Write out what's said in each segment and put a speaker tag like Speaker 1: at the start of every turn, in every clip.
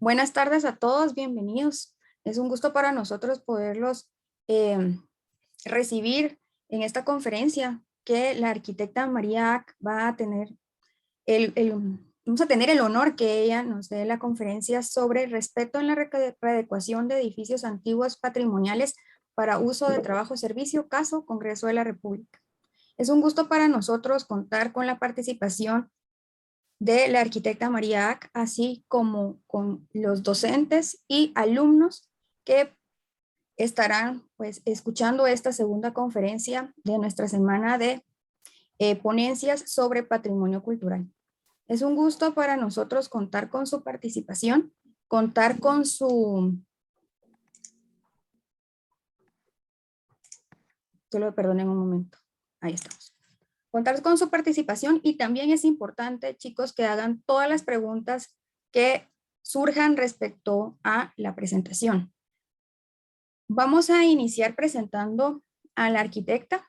Speaker 1: Buenas tardes a todos, bienvenidos. Es un gusto para nosotros poderlos eh, recibir en esta conferencia que la arquitecta María Ack va a tener vamos a tener el honor que ella nos dé la conferencia sobre respeto en la readecuación de edificios antiguos patrimoniales para uso de trabajo servicio, caso Congreso de la República. Es un gusto para nosotros contar con la participación de la arquitecta María Ack, así como con los docentes y alumnos que estarán pues escuchando esta segunda conferencia de nuestra semana de ponencias sobre patrimonio cultural. Es un gusto para nosotros contar con su participación, contar con su, solo perdonen un momento, ahí estamos. Contar con su participación y también es importante, chicos, que hagan todas las preguntas que surjan respecto a la presentación. Vamos a iniciar presentando a la arquitecta.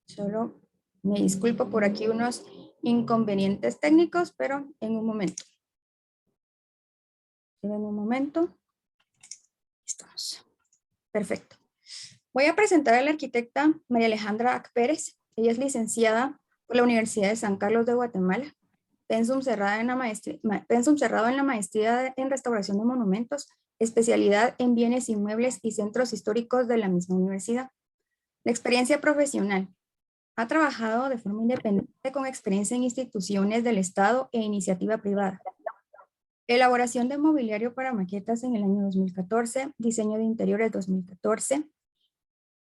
Speaker 1: Solo me disculpo por aquí unos inconvenientes técnicos, pero en un momento. En un momento. Estamos. Perfecto. Voy a presentar a la arquitecta María Alejandra Ack Pérez. Ella es licenciada por la Universidad de San Carlos de Guatemala. Pensum cerrado en la maestría en restauración de monumentos, especialidad en bienes inmuebles y centros históricos de la misma universidad. La experiencia profesional. Ha trabajado de forma independiente con experiencia en instituciones del Estado e iniciativa privada. Elaboración de mobiliario para maquetas en el año 2014, diseño de interiores 2014.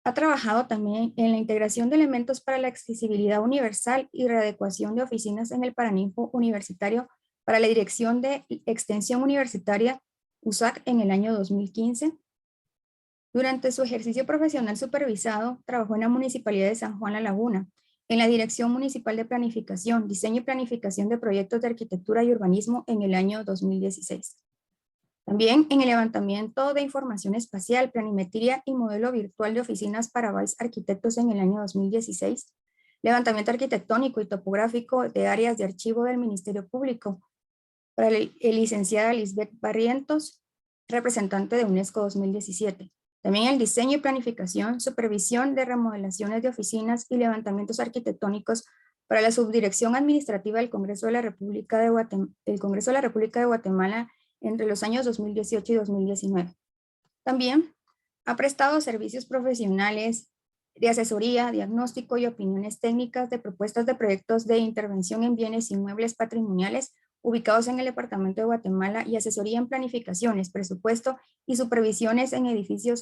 Speaker 1: Ha trabajado también en la integración de elementos para la accesibilidad universal y readecuación de oficinas en el Paraninfo Universitario para la Dirección de Extensión Universitaria USAC en el año 2015. Durante su ejercicio profesional supervisado, trabajó en la Municipalidad de San Juan La Laguna, en la Dirección Municipal de Planificación, Diseño y Planificación de Proyectos de Arquitectura y Urbanismo en el año 2016. También en el levantamiento de información espacial, planimetría y modelo virtual de oficinas para Vice Arquitectos en el año 2016, levantamiento arquitectónico y topográfico de áreas de archivo del Ministerio Público, para el licenciada Lisbeth Barrientos, representante de UNESCO 2017. También el diseño y planificación, supervisión de remodelaciones de oficinas y levantamientos arquitectónicos para la Subdirección Administrativa del Congreso de la República de Guatemala entre los años 2018 y 2019. También ha prestado servicios profesionales de asesoría, diagnóstico y opiniones técnicas de propuestas de proyectos de intervención en bienes inmuebles patrimoniales ubicados en el Departamento de Guatemala y asesoría en planificaciones, presupuesto y supervisiones en el edificio,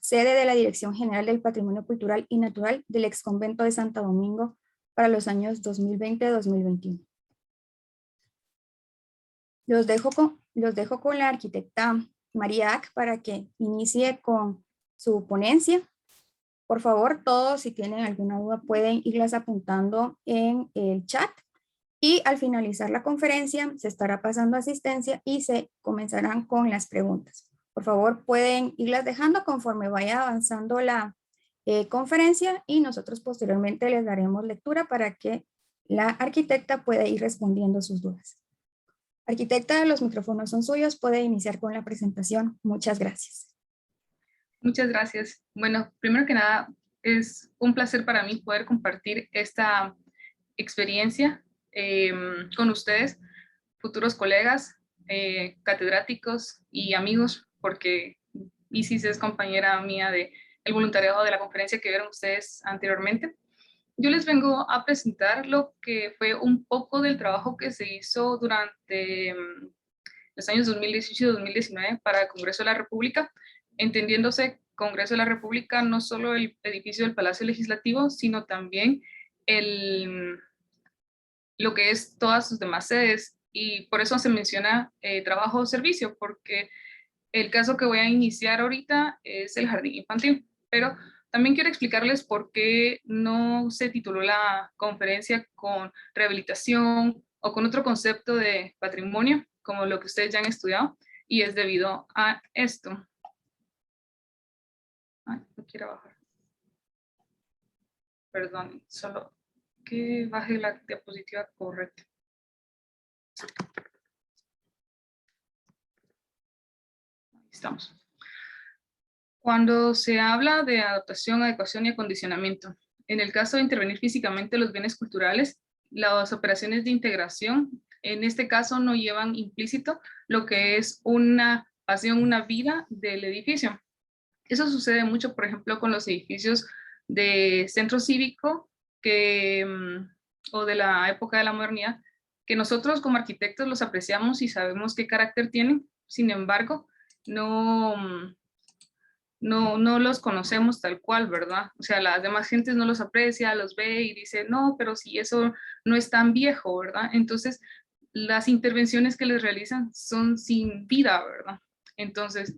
Speaker 1: sede de la Dirección General del Patrimonio Cultural y Natural del Exconvento de Santo Domingo para los años 2020-2021. Los dejo con la arquitecta María Ack para que inicie con su ponencia. Por favor, todos, si tienen alguna duda, pueden irlas apuntando en el chat. Y al finalizar la conferencia, se estará pasando asistencia y se comenzarán con las preguntas. Por favor, pueden irlas dejando conforme vaya avanzando la conferencia y nosotros posteriormente les daremos lectura para que la arquitecta pueda ir respondiendo sus dudas. Arquitecta, los micrófonos son suyos, puede iniciar con la presentación. Muchas gracias.
Speaker 2: Muchas gracias. Bueno, primero que nada, es un placer para mí poder compartir esta experiencia con ustedes, futuros colegas, catedráticos y amigos, porque Isis es compañera mía del voluntariado de la conferencia que vieron ustedes anteriormente. Yo les vengo a presentar lo que fue un poco del trabajo que se hizo durante los años 2018 y 2019 para el Congreso de la República, entendiéndose Congreso de la República no solo el edificio del Palacio Legislativo, sino también lo que es todas sus demás sedes, y por eso se menciona trabajo o servicio, porque el caso que voy a iniciar ahorita es el jardín infantil, pero también quiero explicarles por qué no se tituló la conferencia con rehabilitación o con otro concepto de patrimonio, como lo que ustedes ya han estudiado, y es debido a esto. Ay, no quiero bajar. Perdón, solo que baje la diapositiva correcta. Ahí estamos. Cuando se habla de adaptación, adecuación y acondicionamiento, en el caso de intervenir físicamente los bienes culturales, las operaciones de integración, en este caso no llevan implícito lo que es una pasión, una vida del edificio. Eso sucede mucho, por ejemplo, con los edificios de centro cívico o de la época de la modernidad, que nosotros como arquitectos los apreciamos y sabemos qué carácter tienen. Sin embargo, no los conocemos tal cual, ¿verdad? O sea, las demás gentes no los aprecia, los ve y dice, no, pero si eso no es tan viejo, ¿verdad? Entonces, las intervenciones que les realizan son sin vida, ¿verdad? Entonces,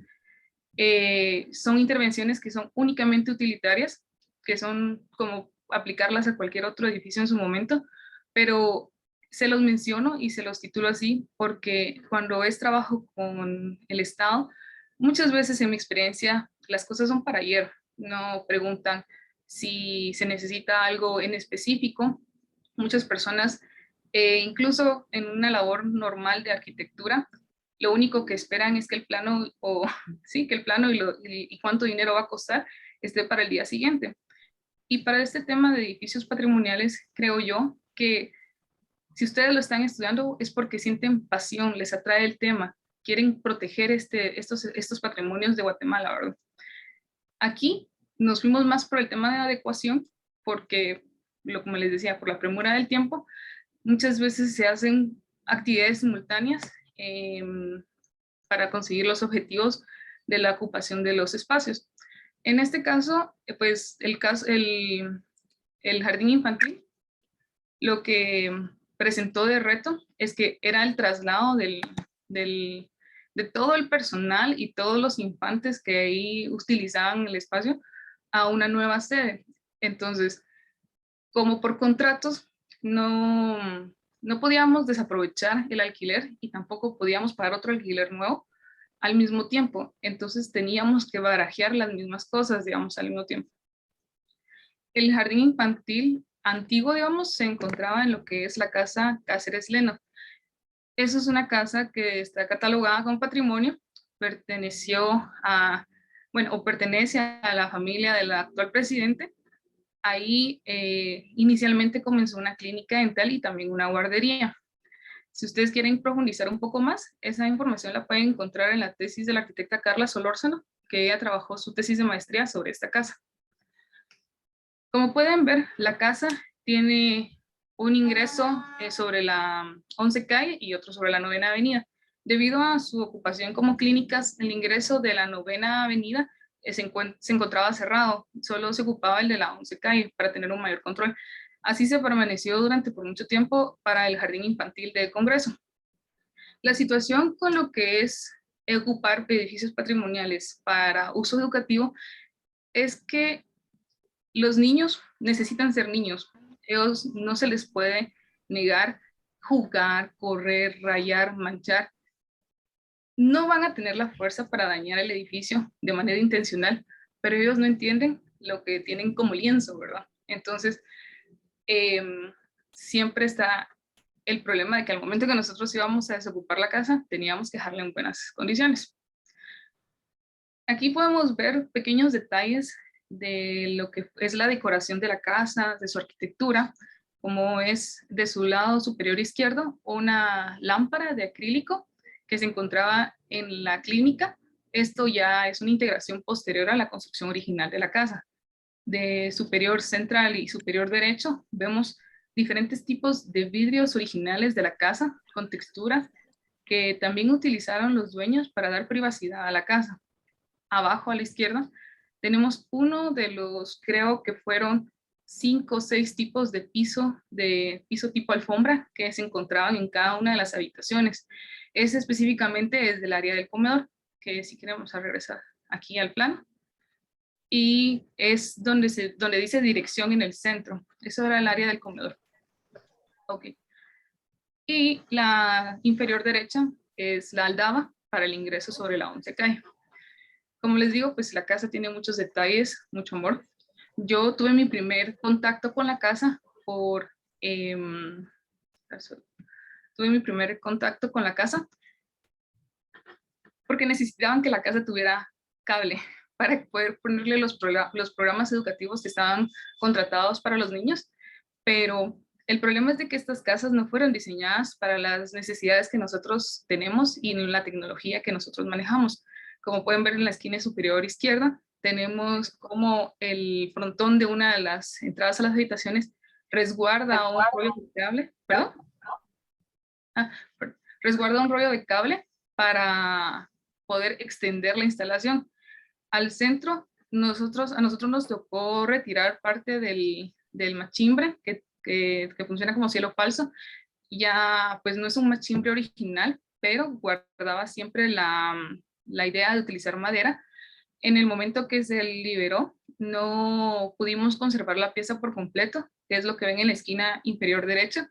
Speaker 2: son intervenciones que son únicamente utilitarias, que son como aplicarlas a cualquier otro edificio en su momento, pero se los menciono y se los titulo así porque cuando es trabajo con el Estado, muchas veces en mi experiencia las cosas son para ayer, no preguntan si se necesita algo en específico. Muchas personas, incluso en una labor normal de arquitectura, lo único que esperan es que el plano, o sí, que el plano y cuánto dinero va a costar esté para el día siguiente. Y para este tema de edificios patrimoniales, creo yo que si ustedes lo están estudiando es porque sienten pasión, les atrae el tema, quieren proteger estos patrimonios de Guatemala, ¿verdad? Aquí nos fuimos más por el tema de adecuación, porque, como les decía, por la premura del tiempo, muchas veces se hacen actividades simultáneas para conseguir los objetivos de la ocupación de los espacios. En este caso, pues el jardín infantil, lo que presentó de reto es que era el traslado de todo el personal y todos los infantes que ahí utilizaban el espacio a una nueva sede. Entonces, como por contratos, no podíamos desaprovechar el alquiler y tampoco podíamos pagar otro alquiler nuevo al mismo tiempo. Entonces teníamos que barajear las mismas cosas, digamos, al mismo tiempo. El jardín infantil antiguo, digamos, se encontraba en lo que es la casa Cáceres Leno. Eso es una casa que está catalogada como patrimonio, o pertenece a la familia del actual presidente. Ahí inicialmente comenzó una clínica dental y también una guardería. Si ustedes quieren profundizar un poco más, esa información la pueden encontrar en la tesis de la arquitecta Carla Solórzano, que ella trabajó su tesis de maestría sobre esta casa. Como pueden ver, la casa tiene un ingreso sobre la 11 calle y otro sobre la 9ª avenida. Debido a su ocupación como clínicas, el ingreso de la 9ª avenida se encontraba cerrado, solo se ocupaba el de la 11 calle para tener un mayor control. Así se permaneció durante por mucho tiempo para el jardín infantil del Congreso. La situación con lo que es ocupar edificios patrimoniales para uso educativo es que los niños necesitan ser niños. Ellos no se les puede negar jugar, correr, rayar, manchar. No van a tener la fuerza para dañar el edificio de manera intencional, pero ellos no entienden lo que tienen como lienzo, ¿verdad? Entonces, siempre está el problema de que al momento que nosotros íbamos a desocupar la casa, teníamos que dejarla en buenas condiciones. Aquí podemos ver pequeños detalles de lo que es la decoración de la casa, de su arquitectura, como es de su lado superior izquierdo una lámpara de acrílico que se encontraba en la clínica. Esto ya es una integración posterior a la construcción original de la casa. De superior central y superior derecho vemos diferentes tipos de vidrios originales de la casa con textura que también utilizaron los dueños para dar privacidad a la casa. Abajo a la izquierda tenemos uno de los, creo que fueron 5 o 6 tipos de piso tipo alfombra que se encontraban en cada una de las habitaciones. Ese específicamente es del área del comedor, que si queremos regresar aquí al plano. Y es donde dice dirección en el centro. Eso era el área del comedor. Ok. Y la inferior derecha es la aldaba para el ingreso sobre la 11 calle. Como les digo, pues la casa tiene muchos detalles, mucho amor. Yo tuve mi primer contacto con la casa por tuve mi primer contacto con la casa, porque necesitaban que la casa tuviera cable para poder ponerle los programas educativos que estaban contratados para los niños, pero el problema es de que estas casas no fueron diseñadas para las necesidades que nosotros tenemos y la tecnología que nosotros manejamos. Como pueden ver en la esquina superior izquierda, tenemos como el frontón de una de las entradas a las habitaciones resguarda un rollo de cable, ¿perdón? Resguarda un rollo de cable para poder extender la instalación. Al centro, a nosotros nos tocó retirar parte del machimbre que funciona como cielo falso. Ya, pues no es un machimbre original, pero guardaba siempre la idea de utilizar madera. En el momento que se liberó, no pudimos conservar la pieza por completo, que es lo que ven en la esquina inferior derecha,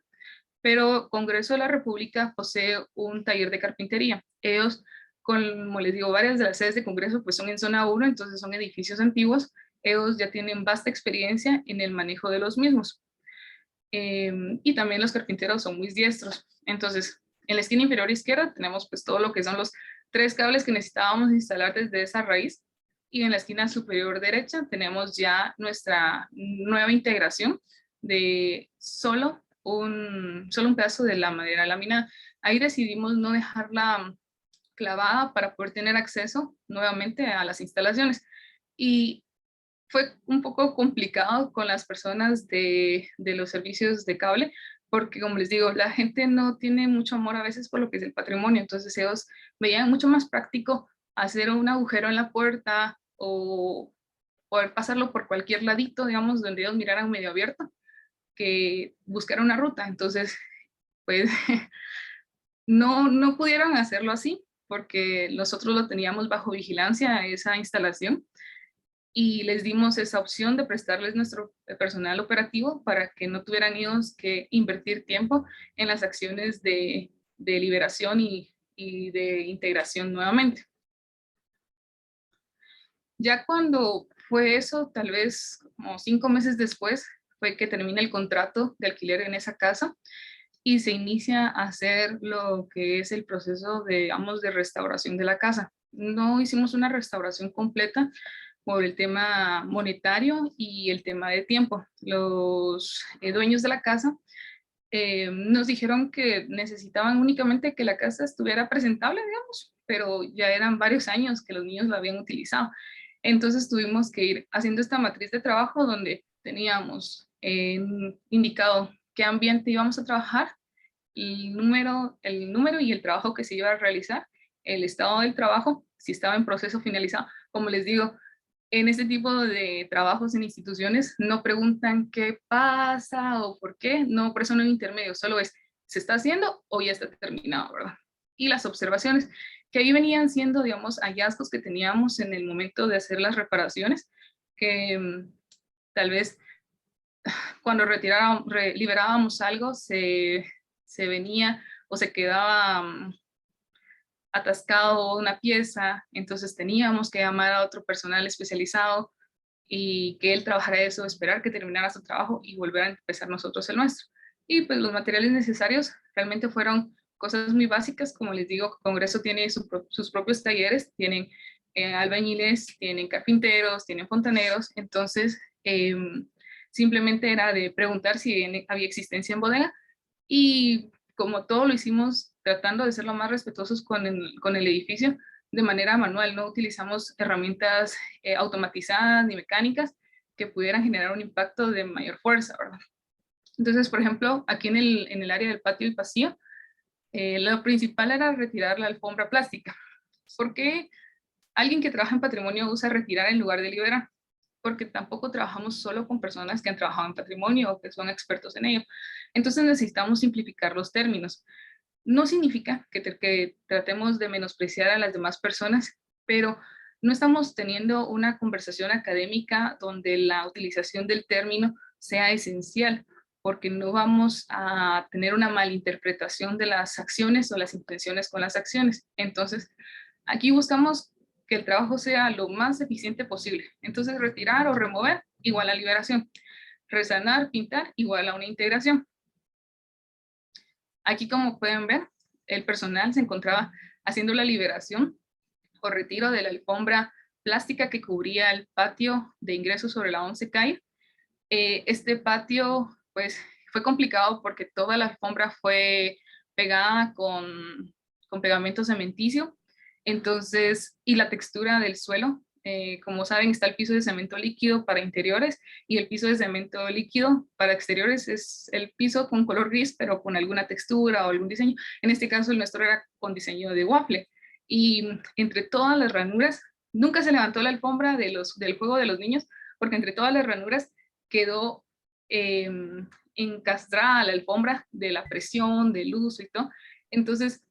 Speaker 2: pero Congreso de la República posee un taller de carpintería. Ellos, como les digo, varias de las sedes de Congreso pues son en zona 1, entonces son edificios antiguos. Ellos ya tienen vasta experiencia en el manejo de los mismos. Y también los carpinteros son muy diestros. Entonces, en la esquina inferior izquierda tenemos pues todo lo que son los 3 cables que necesitábamos instalar desde esa raíz. Y en la esquina superior derecha tenemos ya nuestra nueva integración de solo un pedazo de la madera laminada. Ahí decidimos no dejarla clavada para poder tener acceso nuevamente a las instalaciones. Y fue un poco complicado con las personas de los servicios de cable, porque como les digo, la gente no tiene mucho amor a veces por lo que es el patrimonio, entonces ellos veían mucho más práctico hacer un agujero en la puerta o poder pasarlo por cualquier ladito, digamos, donde ellos miraran medio abierto, que buscar una ruta. Entonces, pues no pudieron hacerlo así, porque nosotros lo teníamos bajo vigilancia, esa instalación, y les dimos esa opción de prestarles nuestro personal operativo para que no tuvieran ellos que invertir tiempo en las acciones de liberación y de integración nuevamente. Ya cuando fue eso, tal vez como 5 meses después, fue que termina el contrato de alquiler en esa casa y se inicia a hacer lo que es el proceso de, digamos, de restauración de la casa. No hicimos una restauración completa por el tema monetario y el tema de tiempo. Los dueños de la casa nos dijeron que necesitaban únicamente que la casa estuviera presentable, digamos, pero ya eran varios años que los niños la habían utilizado. Entonces tuvimos que ir haciendo esta matriz de trabajo donde teníamos indicado qué ambiente íbamos a trabajar, el número y el trabajo que se iba a realizar, el estado del trabajo, si estaba en proceso finalizado. Como les digo, en este tipo de trabajos en instituciones no preguntan qué pasa o por qué, no, por eso no hay intermedio, solo es, ¿se está haciendo o ya está terminado, verdad? Y las observaciones, que ahí venían siendo, digamos, hallazgos que teníamos en el momento de hacer las reparaciones, que tal vez cuando liberábamos algo, se venía o se quedaba atascado una pieza, entonces teníamos que llamar a otro personal especializado y que él trabajara eso, esperar que terminara su trabajo y volver a empezar nosotros el nuestro. Y pues los materiales necesarios realmente fueron cosas muy básicas, como les digo, Congreso tiene sus propios talleres, tienen albañiles, tienen carpinteros, tienen fontaneros, entonces simplemente era de preguntar si había existencia en bodega y como todo lo hicimos tratando de ser lo más respetuosos con el edificio, de manera manual, no utilizamos herramientas automatizadas ni mecánicas que pudieran generar un impacto de mayor fuerza, ¿verdad? Entonces, por ejemplo, aquí en el área del patio y pasillo, lo principal era retirar la alfombra plástica. ¿Por qué alguien que trabaja en patrimonio usa retirar en lugar de liberar? Porque tampoco trabajamos solo con personas que han trabajado en patrimonio o que son expertos en ello. Entonces necesitamos simplificar los términos. No significa que tratemos de menospreciar a las demás personas, pero no estamos teniendo una conversación académica donde la utilización del término sea esencial, porque no vamos a tener una malinterpretación de las acciones o las intenciones con las acciones. Entonces, aquí buscamos que el trabajo sea lo más eficiente posible. Entonces, retirar o remover igual a liberación. Resanar, pintar igual a una integración. Aquí, como pueden ver, el personal se encontraba haciendo la liberación o retiro de la alfombra plástica que cubría el patio de ingreso sobre la 11 calle. Este patio, pues, fue complicado porque toda la alfombra fue pegada con pegamento cementicio, entonces, y la textura del suelo, como saben, está el piso de cemento líquido para interiores y el piso de cemento líquido para exteriores es el piso con color gris, pero con alguna textura o algún diseño. En este caso, el nuestro era con diseño de waffle. Y entre todas las ranuras, nunca se levantó la alfombra del juego de los niños, porque entre todas las ranuras quedó encastrada la alfombra de la presión, del uso y todo. Entonces,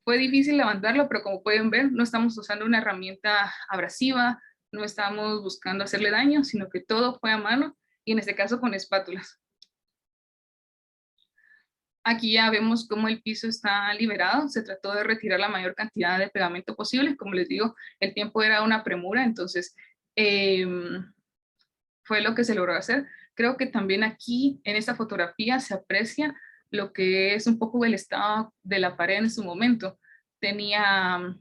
Speaker 2: fue difícil levantarlo, pero como pueden ver, no estamos usando una herramienta abrasiva, no estamos buscando hacerle daño, sino que todo fue a mano y en este caso con espátulas. Aquí ya vemos cómo el piso está liberado, se trató de retirar la mayor cantidad de pegamento posible, como les digo, el tiempo era una premura, entonces fue lo que se logró hacer. Creo que también aquí en esta fotografía se aprecia lo que es un poco el estado de la pared en su momento. Tenía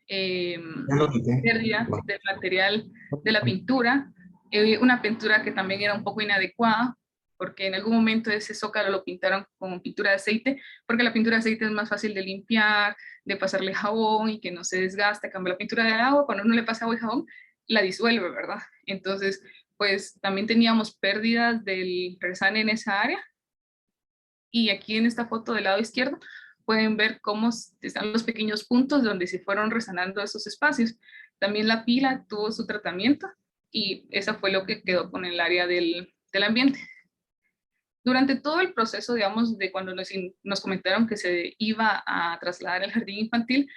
Speaker 2: pérdida del material de la pintura, una pintura que también era un poco inadecuada, porque en algún momento ese zócalo lo pintaron con pintura de aceite, porque la pintura de aceite es más fácil de limpiar, de pasarle jabón y que no se desgaste. En cambio, la pintura de agua, cuando uno le pasa agua y jabón, la disuelve, ¿verdad? Entonces, pues también teníamos pérdidas del resane en esa área. Y aquí en esta foto del lado izquierdo pueden ver cómo están los pequeños puntos donde se fueron resanando esos espacios. También la pila tuvo su tratamiento y eso fue lo que quedó con el área del ambiente. Durante todo el proceso, digamos, de cuando nos comentaron que se iba a trasladar el jardín infantil,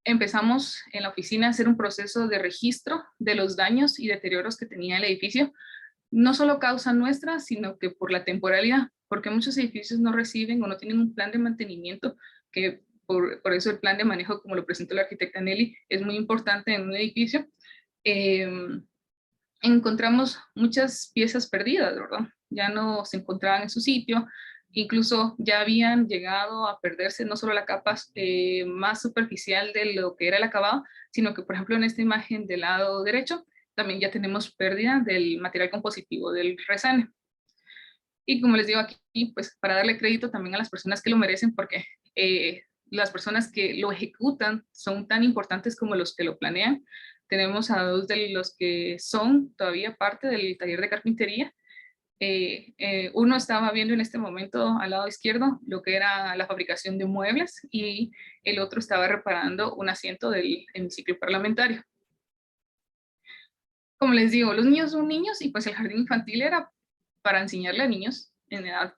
Speaker 2: empezamos en la oficina a hacer un proceso de registro de los daños y deterioros que tenía el edificio, no solo causa nuestra, sino que por la temporalidad, porque muchos edificios no reciben o no tienen un plan de mantenimiento, que por eso el plan de manejo, como lo presentó la arquitecta Nelly, es muy importante en un edificio. Encontramos muchas piezas perdidas, ¿verdad? Ya no se encontraban en su sitio, incluso ya habían llegado a perderse no solo la capa más superficial de lo que era el acabado, sino que, por ejemplo, en esta imagen del lado derecho, también ya tenemos pérdida del material compositivo del resane. Y como les digo aquí, pues para darle crédito también a las personas que lo merecen, porque las personas que lo ejecutan son tan importantes como los que lo planean. Tenemos a dos de los que son todavía parte del taller de carpintería. Uno estaba viendo en este momento al lado izquierdo lo que era la fabricación de muebles y el otro estaba reparando un asiento del hemiciclo parlamentario. Como les digo, los niños son niños y pues el jardín infantil era para enseñarle a niños en edad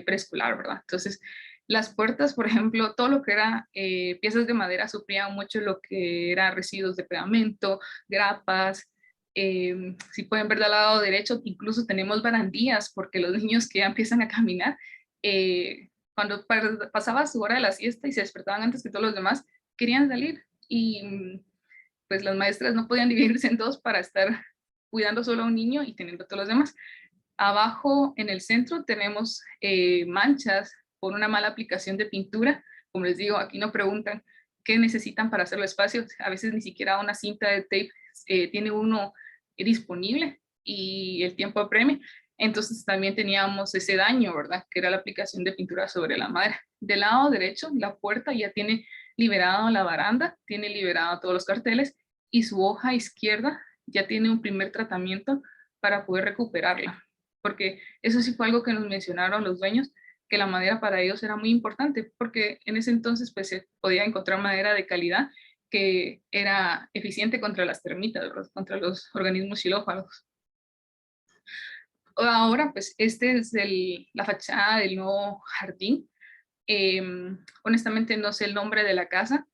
Speaker 2: preescolar, ¿verdad? Entonces, las puertas, por ejemplo, todo lo que era piezas de madera sufrían mucho lo que era residuos de pegamento, grapas. Si pueden ver del lado derecho, incluso tenemos barandillas porque los niños que ya empiezan a caminar, cuando pasaba su hora de la siesta y se despertaban antes que todos los demás, querían salir y pues las maestras no podían dividirse en dos para estar cuidando solo a un niño y teniendo a todos los demás. Abajo en el centro tenemos manchas por una mala aplicación de pintura. Como les digo, aquí no preguntan qué necesitan para hacerlo espacio. A veces ni siquiera una cinta de tape tiene uno disponible y el tiempo apremia. Entonces también teníamos ese daño, ¿verdad? Que era la aplicación de pintura sobre la madera. Del lado derecho, la puerta ya tiene liberado la baranda, tiene liberado todos los carteles y su hoja izquierda ya tiene un primer tratamiento para poder recuperarla. Porque eso sí fue algo que nos mencionaron los dueños, que la madera para ellos era muy importante, porque en ese entonces pues se podía encontrar madera de calidad que era eficiente contra las termitas, contra los organismos xilófagos. Ahora pues este es la fachada del nuevo jardín. Honestamente no sé el nombre de la casa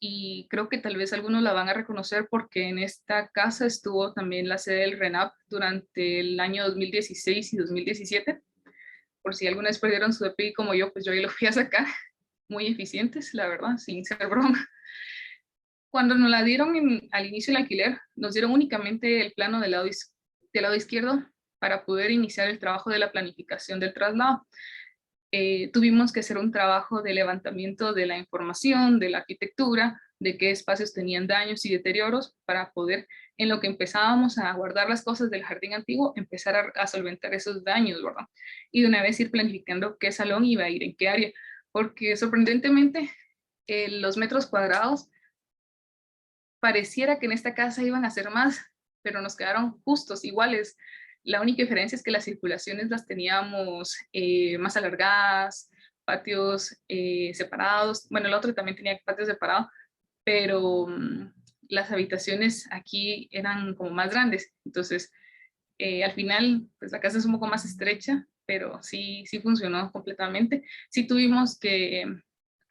Speaker 2: y creo que tal vez algunos la van a reconocer porque en esta casa estuvo también la sede del RENAP durante el año 2016 y 2017. Por si alguna vez perdieron su DPI como yo, pues yo ahí lo fui a sacar. Muy eficientes, la verdad, sin ser broma. Cuando nos la dieron al inicio del alquiler, nos dieron únicamente el plano del lado izquierdo para poder iniciar el trabajo de la planificación del traslado. tuvimos que hacer un trabajo de levantamiento de la información, de la arquitectura, de qué espacios tenían daños y deterioros para poder, en lo que empezábamos a guardar las cosas del jardín antiguo, empezar a solventar esos daños, ¿verdad? Y de una vez ir planificando qué salón iba a ir en qué área, porque sorprendentemente los metros cuadrados pareciera que en esta casa iban a ser más, pero nos quedaron justos, iguales. La única diferencia es que las circulaciones las teníamos más alargadas, patios separados. Bueno, el otro también tenía patios separados, pero las habitaciones aquí eran como más grandes. Entonces, al final, pues la casa es un poco más estrecha, pero sí, sí funcionó completamente. Sí tuvimos que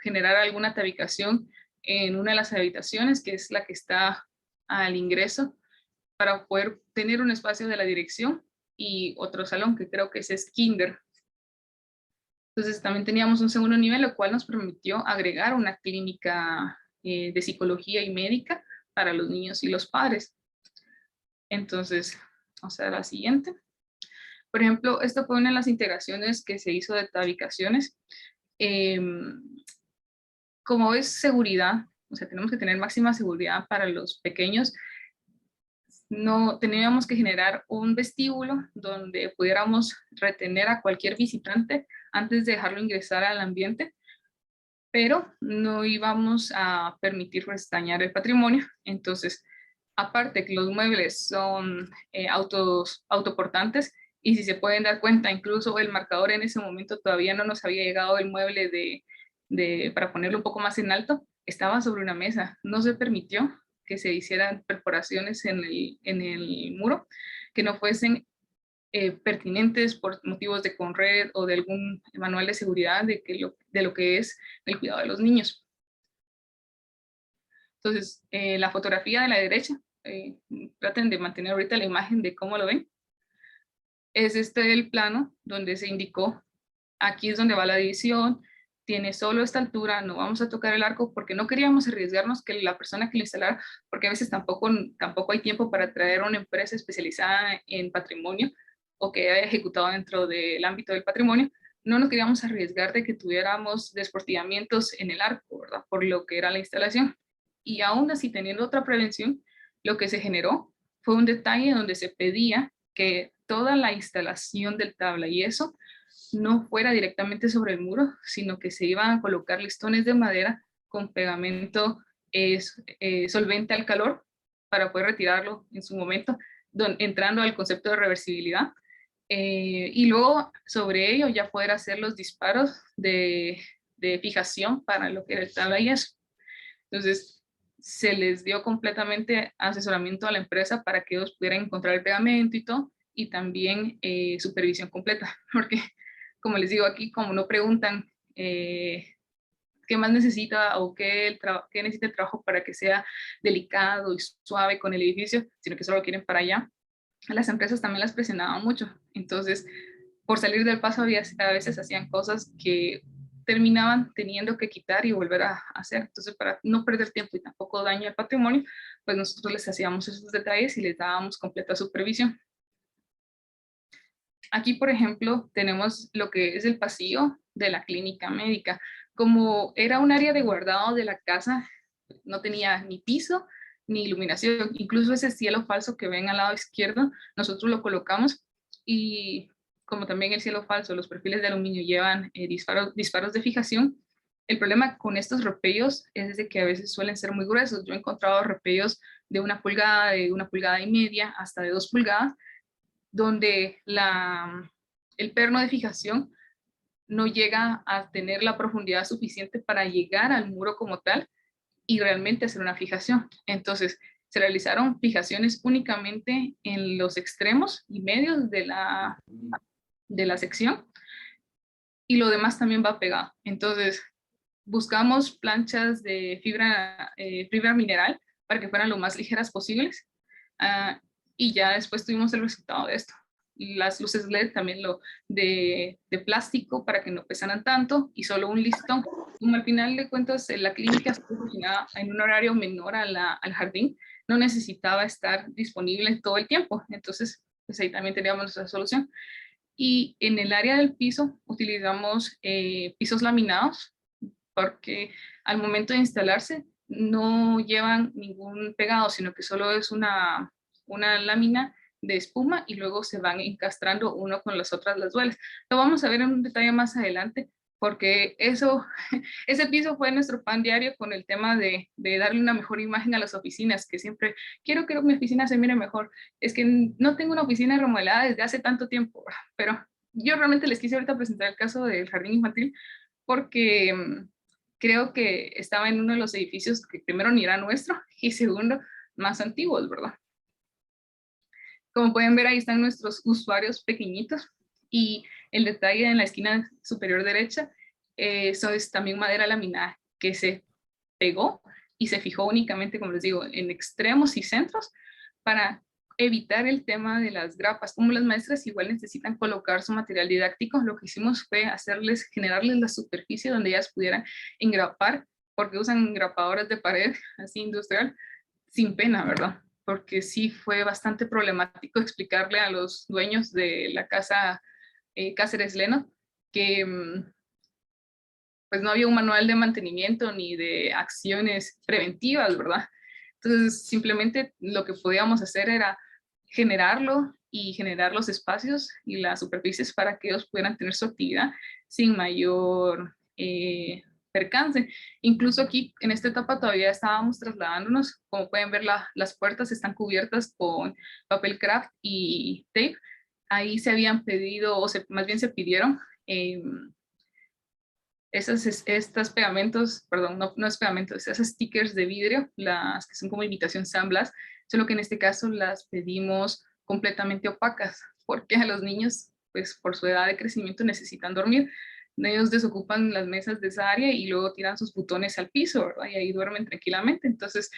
Speaker 2: generar alguna tabicación en una de las habitaciones, que es la que está al ingreso, para poder tener un espacio de la dirección y otro salón, que creo que ese es kinder. Entonces también teníamos un segundo nivel, lo cual nos permitió agregar una clínica de psicología y médica para los niños y los padres. Entonces, vamos a ver la siguiente. Por ejemplo, esta fue una de las integraciones que se hizo de tabicaciones. Como es seguridad, o sea, tenemos que tener máxima seguridad para los pequeños, no teníamos que generar un vestíbulo donde pudiéramos retener a cualquier visitante antes de dejarlo ingresar al ambiente, pero no íbamos a permitir pues, dañar el patrimonio. Entonces, aparte que los muebles son autoportantes, y si se pueden dar cuenta, incluso el marcador en ese momento todavía no nos había llegado el mueble para ponerlo un poco más en alto, estaba sobre una mesa, no se permitió que se hicieran perforaciones en el muro que no fuesen pertinentes por motivos de Conred o de algún manual de seguridad de lo que es el cuidado de los niños. Entonces, la fotografía de la derecha, traten de mantener ahorita la imagen de cómo lo ven. Es este el plano donde se indicó, aquí es donde va la división, tiene solo esta altura, no vamos a tocar el arco porque no queríamos arriesgarnos que la persona que lo instalara, porque a veces tampoco hay tiempo para traer una empresa especializada en patrimonio o que haya ejecutado dentro del ámbito del patrimonio, no nos queríamos arriesgar de que tuviéramos desportillamientos en el arco, ¿verdad? Por lo que era la instalación. Y aún así, teniendo otra prevención, lo que se generó fue un detalle donde se pedía que toda la instalación del tabla y eso no fuera directamente sobre el muro, sino que se iban a colocar listones de madera con pegamento solvente al calor para poder retirarlo en su momento, entrando al concepto de reversibilidad. Y luego sobre ello ya poder hacer los disparos de fijación para lo que era el tabla y eso. Entonces, se les dio completamente asesoramiento a la empresa para que ellos pudieran encontrar el pegamento y todo, y también supervisión completa, porque como les digo aquí, como no preguntan qué más necesita o qué necesita el trabajo para que sea delicado y suave con el edificio, sino que solo lo quieren para allá, las empresas también las presionaban mucho. Entonces, por salir del paso, a veces hacían cosas que terminaban teniendo que quitar y volver a hacer. Entonces, para no perder tiempo y tampoco daño al patrimonio, pues nosotros les hacíamos esos detalles y les dábamos completa supervisión. Aquí, por ejemplo, tenemos lo que es el pasillo de la clínica médica. Como era un área de guardado de la casa, no tenía ni piso ni iluminación. Incluso ese cielo falso que ven al lado izquierdo, nosotros lo colocamos y como también el cielo falso, los perfiles de aluminio llevan disparos de fijación. El problema con estos repellos es de que a veces suelen ser muy gruesos. Yo he encontrado repellos de 1 pulgada, de 1,5 pulgadas, hasta de 2 pulgadas, donde el perno de fijación no llega a tener la profundidad suficiente para llegar al muro como tal y realmente hacer una fijación. Entonces, se realizaron fijaciones únicamente en los extremos y medios de la sección y lo demás también va pegado. Entonces, buscamos planchas de fibra mineral para que fueran lo más ligeras posibles. Y ya después tuvimos el resultado de esto. Las luces LED también de plástico para que no pesaran tanto y solo un listón. Como al final de cuentas la clínica estuvo funcionada en un horario menor al jardín, no necesitaba estar disponible todo el tiempo. Entonces, pues ahí también teníamos nuestra solución. Y en el área del piso utilizamos pisos laminados, porque al momento de instalarse no llevan ningún pegado, sino que solo es una lámina de espuma y luego se van encastrando uno con las otras las duelas. Lo vamos a ver en un detalle más adelante, porque ese piso fue nuestro pan diario con el tema de darle una mejor imagen a las oficinas, que siempre quiero que mi oficina se mire mejor. Es que no tengo una oficina remodelada desde hace tanto tiempo, pero yo realmente les quise ahorita presentar el caso del jardín infantil, porque creo que estaba en uno de los edificios que primero ni era nuestro y segundo más antiguos, ¿verdad? Como pueden ver, ahí están nuestros usuarios pequeñitos y el detalle en la esquina superior derecha, eso es también madera laminada que se pegó y se fijó únicamente, como les digo, en extremos y centros para evitar el tema de las grapas. Como las maestras igual necesitan colocar su material didáctico, lo que hicimos fue generarles la superficie donde ellas pudieran engrapar, porque usan engrapadoras de pared así industrial, sin pena, ¿verdad? Porque sí fue bastante problemático explicarle a los dueños de la casa Cáceres Leno que pues no había un manual de mantenimiento ni de acciones preventivas, ¿verdad? Entonces simplemente lo que podíamos hacer era generarlo y generar los espacios y las superficies para que ellos pudieran tener su actividad sin mayor percance. Incluso aquí en esta etapa todavía estábamos trasladándonos, como pueden ver las puertas están cubiertas con papel craft y tape. Ahí se habían pedido, más bien se pidieron estos pegamentos, perdón, no es pegamentos, esas stickers de vidrio, las que son como imitación San Blas, solo que en este caso las pedimos completamente opacas, porque a los niños, pues por su edad de crecimiento necesitan dormir. Ellos desocupan las mesas de esa área y luego tiran sus butones al piso, ¿verdad? Y ahí duermen tranquilamente. Entonces,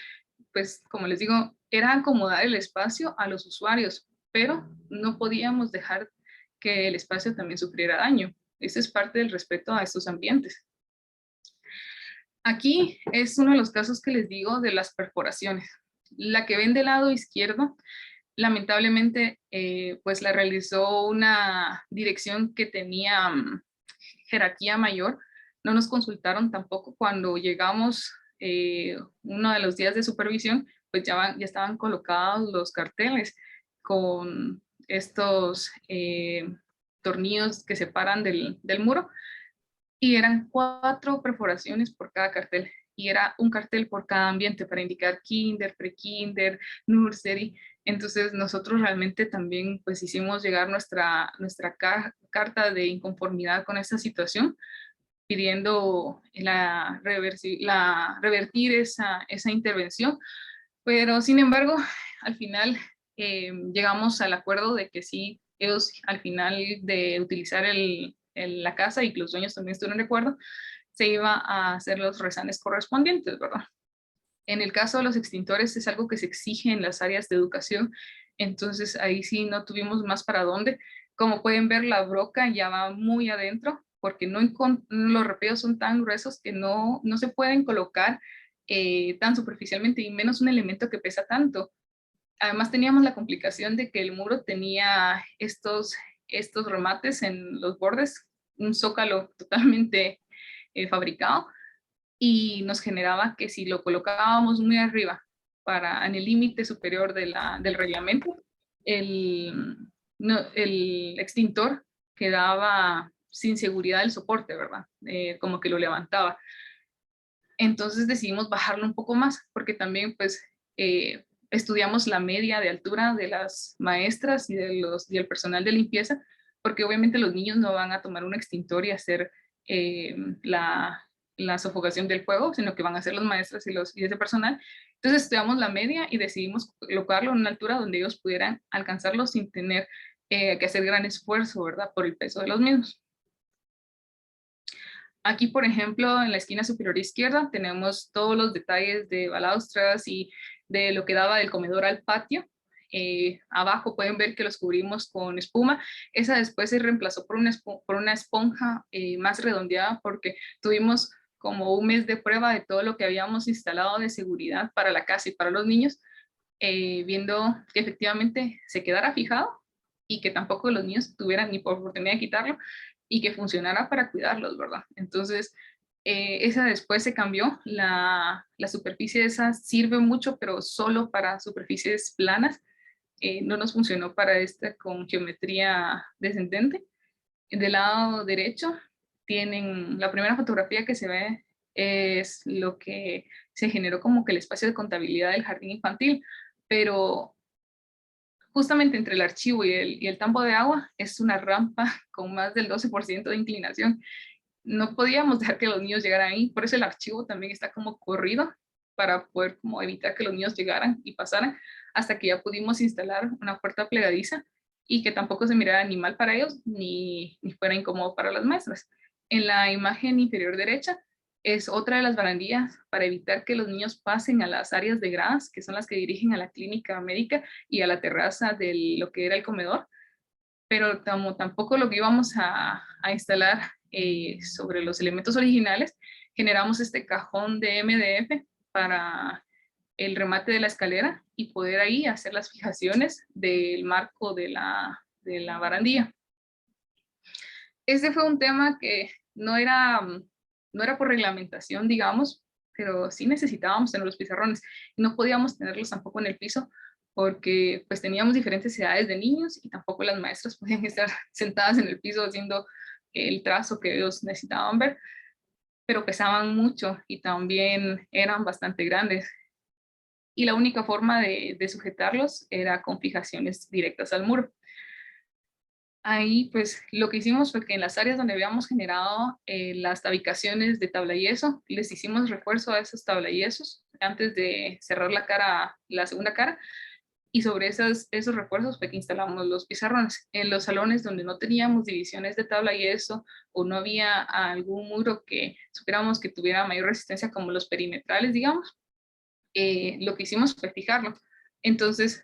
Speaker 2: pues como les digo, era acomodar el espacio a los usuarios, pero no podíamos dejar que el espacio también sufriera daño. Eso es parte del respeto a estos ambientes. Aquí es uno de los casos que les digo de las perforaciones. La que ven del lado izquierdo, lamentablemente, pues la realizó una dirección que tenía jerarquía mayor. No nos consultaron tampoco cuando llegamos uno de los días de supervisión, pues ya estaban colocados los carteles con estos tornillos que separan del muro y eran 4 perforaciones por cada cartel y era un cartel por cada ambiente para indicar kinder, pre-kinder, nursery. Entonces nosotros realmente también pues hicimos llegar nuestra carta de inconformidad con esta situación, pidiendo revertir esa intervención, pero sin embargo al final llegamos al acuerdo de que sí, ellos al final de utilizar la casa y que los dueños también estuvieron de acuerdo, se iba a hacer los rezanes correspondientes, ¿verdad? En el caso de los extintores es algo que se exige en las áreas de educación, entonces ahí sí no tuvimos más para dónde. Como pueden ver, la broca ya va muy adentro, porque los repeos son tan gruesos que no se pueden colocar tan superficialmente, y menos un elemento que pesa tanto. Además teníamos la complicación de que el muro tenía estos remates en los bordes, un zócalo totalmente fabricado, y nos generaba que si lo colocábamos muy arriba, en el límite superior del reglamento, el extintor quedaba sin seguridad del soporte, ¿verdad? Como que lo levantaba. Entonces decidimos bajarlo un poco más, porque también pues estudiamos la media de altura de las maestras y del personal de limpieza, porque obviamente los niños no van a tomar un extintor y hacer la sofocación del fuego, sino que van a ser los maestros y ese personal. Entonces estudiamos la media y decidimos colocarlo en una altura donde ellos pudieran alcanzarlo sin tener que hacer gran esfuerzo, ¿verdad? Por el peso de los mismos. Aquí, por ejemplo, en la esquina superior izquierda tenemos todos los detalles de balaustras y de lo que daba del comedor al patio. Abajo pueden ver que los cubrimos con espuma. Esa después se reemplazó por una esponja más redondeada, porque tuvimos como un mes de prueba de todo lo que habíamos instalado de seguridad para la casa y para los niños, viendo que efectivamente se quedara fijado y que tampoco los niños tuvieran ni por oportunidad de quitarlo y que funcionara para cuidarlos, ¿verdad? Entonces, esa después se cambió, la superficie esa sirve mucho, pero solo para superficies planas, no nos funcionó para esta con geometría descendente. Del lado derecho tienen, la primera fotografía que se ve es lo que se generó como que el espacio de contabilidad del jardín infantil, pero justamente entre el archivo y el tambo de agua es una rampa con más del 12% de inclinación. No podíamos dejar que los niños llegaran ahí, por eso el archivo también está como corrido para poder como evitar que los niños llegaran y pasaran, hasta que ya pudimos instalar una puerta plegadiza y que tampoco se mirara ni mal para ellos ni fuera incómodo para las maestras. En la imagen inferior derecha es otra de las barandillas para evitar que los niños pasen a las áreas de gradas, que son las que dirigen a la clínica médica y a la terraza de lo que era el comedor, pero como tampoco lo que íbamos a instalar sobre los elementos originales, generamos este cajón de MDF para el remate de la escalera y poder ahí hacer las fijaciones del marco de la barandilla. Este fue un tema que no era por reglamentación, digamos, pero sí necesitábamos tener los pizarrones y no podíamos tenerlos tampoco en el piso porque pues teníamos diferentes edades de niños y tampoco las maestras podían estar sentadas en el piso haciendo el trazo que ellos necesitaban ver, pero pesaban mucho y también eran bastante grandes. Y la única forma de sujetarlos era con fijaciones directas al muro. Ahí pues lo que hicimos fue que en las áreas donde habíamos generado las tabicaciones de tabla yeso, les hicimos refuerzo a esos tablayesos antes de cerrar la cara, la segunda cara, y sobre esos refuerzos fue que instalamos los pizarrones. En los salones donde no teníamos divisiones de tabla yeso o no había algún muro que supiéramos que tuviera mayor resistencia como los perimetrales, digamos, lo que hicimos fue fijarlo. Entonces,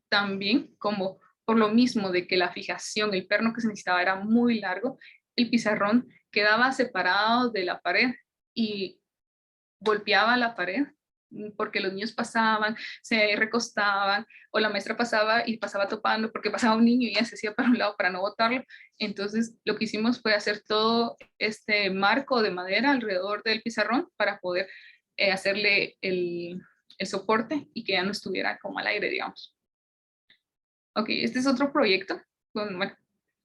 Speaker 2: también como por lo mismo de que la fijación, el perno que se necesitaba era muy largo, el pizarrón quedaba separado de la pared y golpeaba la pared porque los niños pasaban, se recostaban, o la maestra pasaba y pasaba topando porque pasaba un niño y ella se hacía para un lado para no botarlo. Entonces lo que hicimos fue hacer todo este marco de madera alrededor del pizarrón para poder hacerle el soporte y que ya no estuviera como al aire, digamos. Ok, este es otro proyecto. Bueno,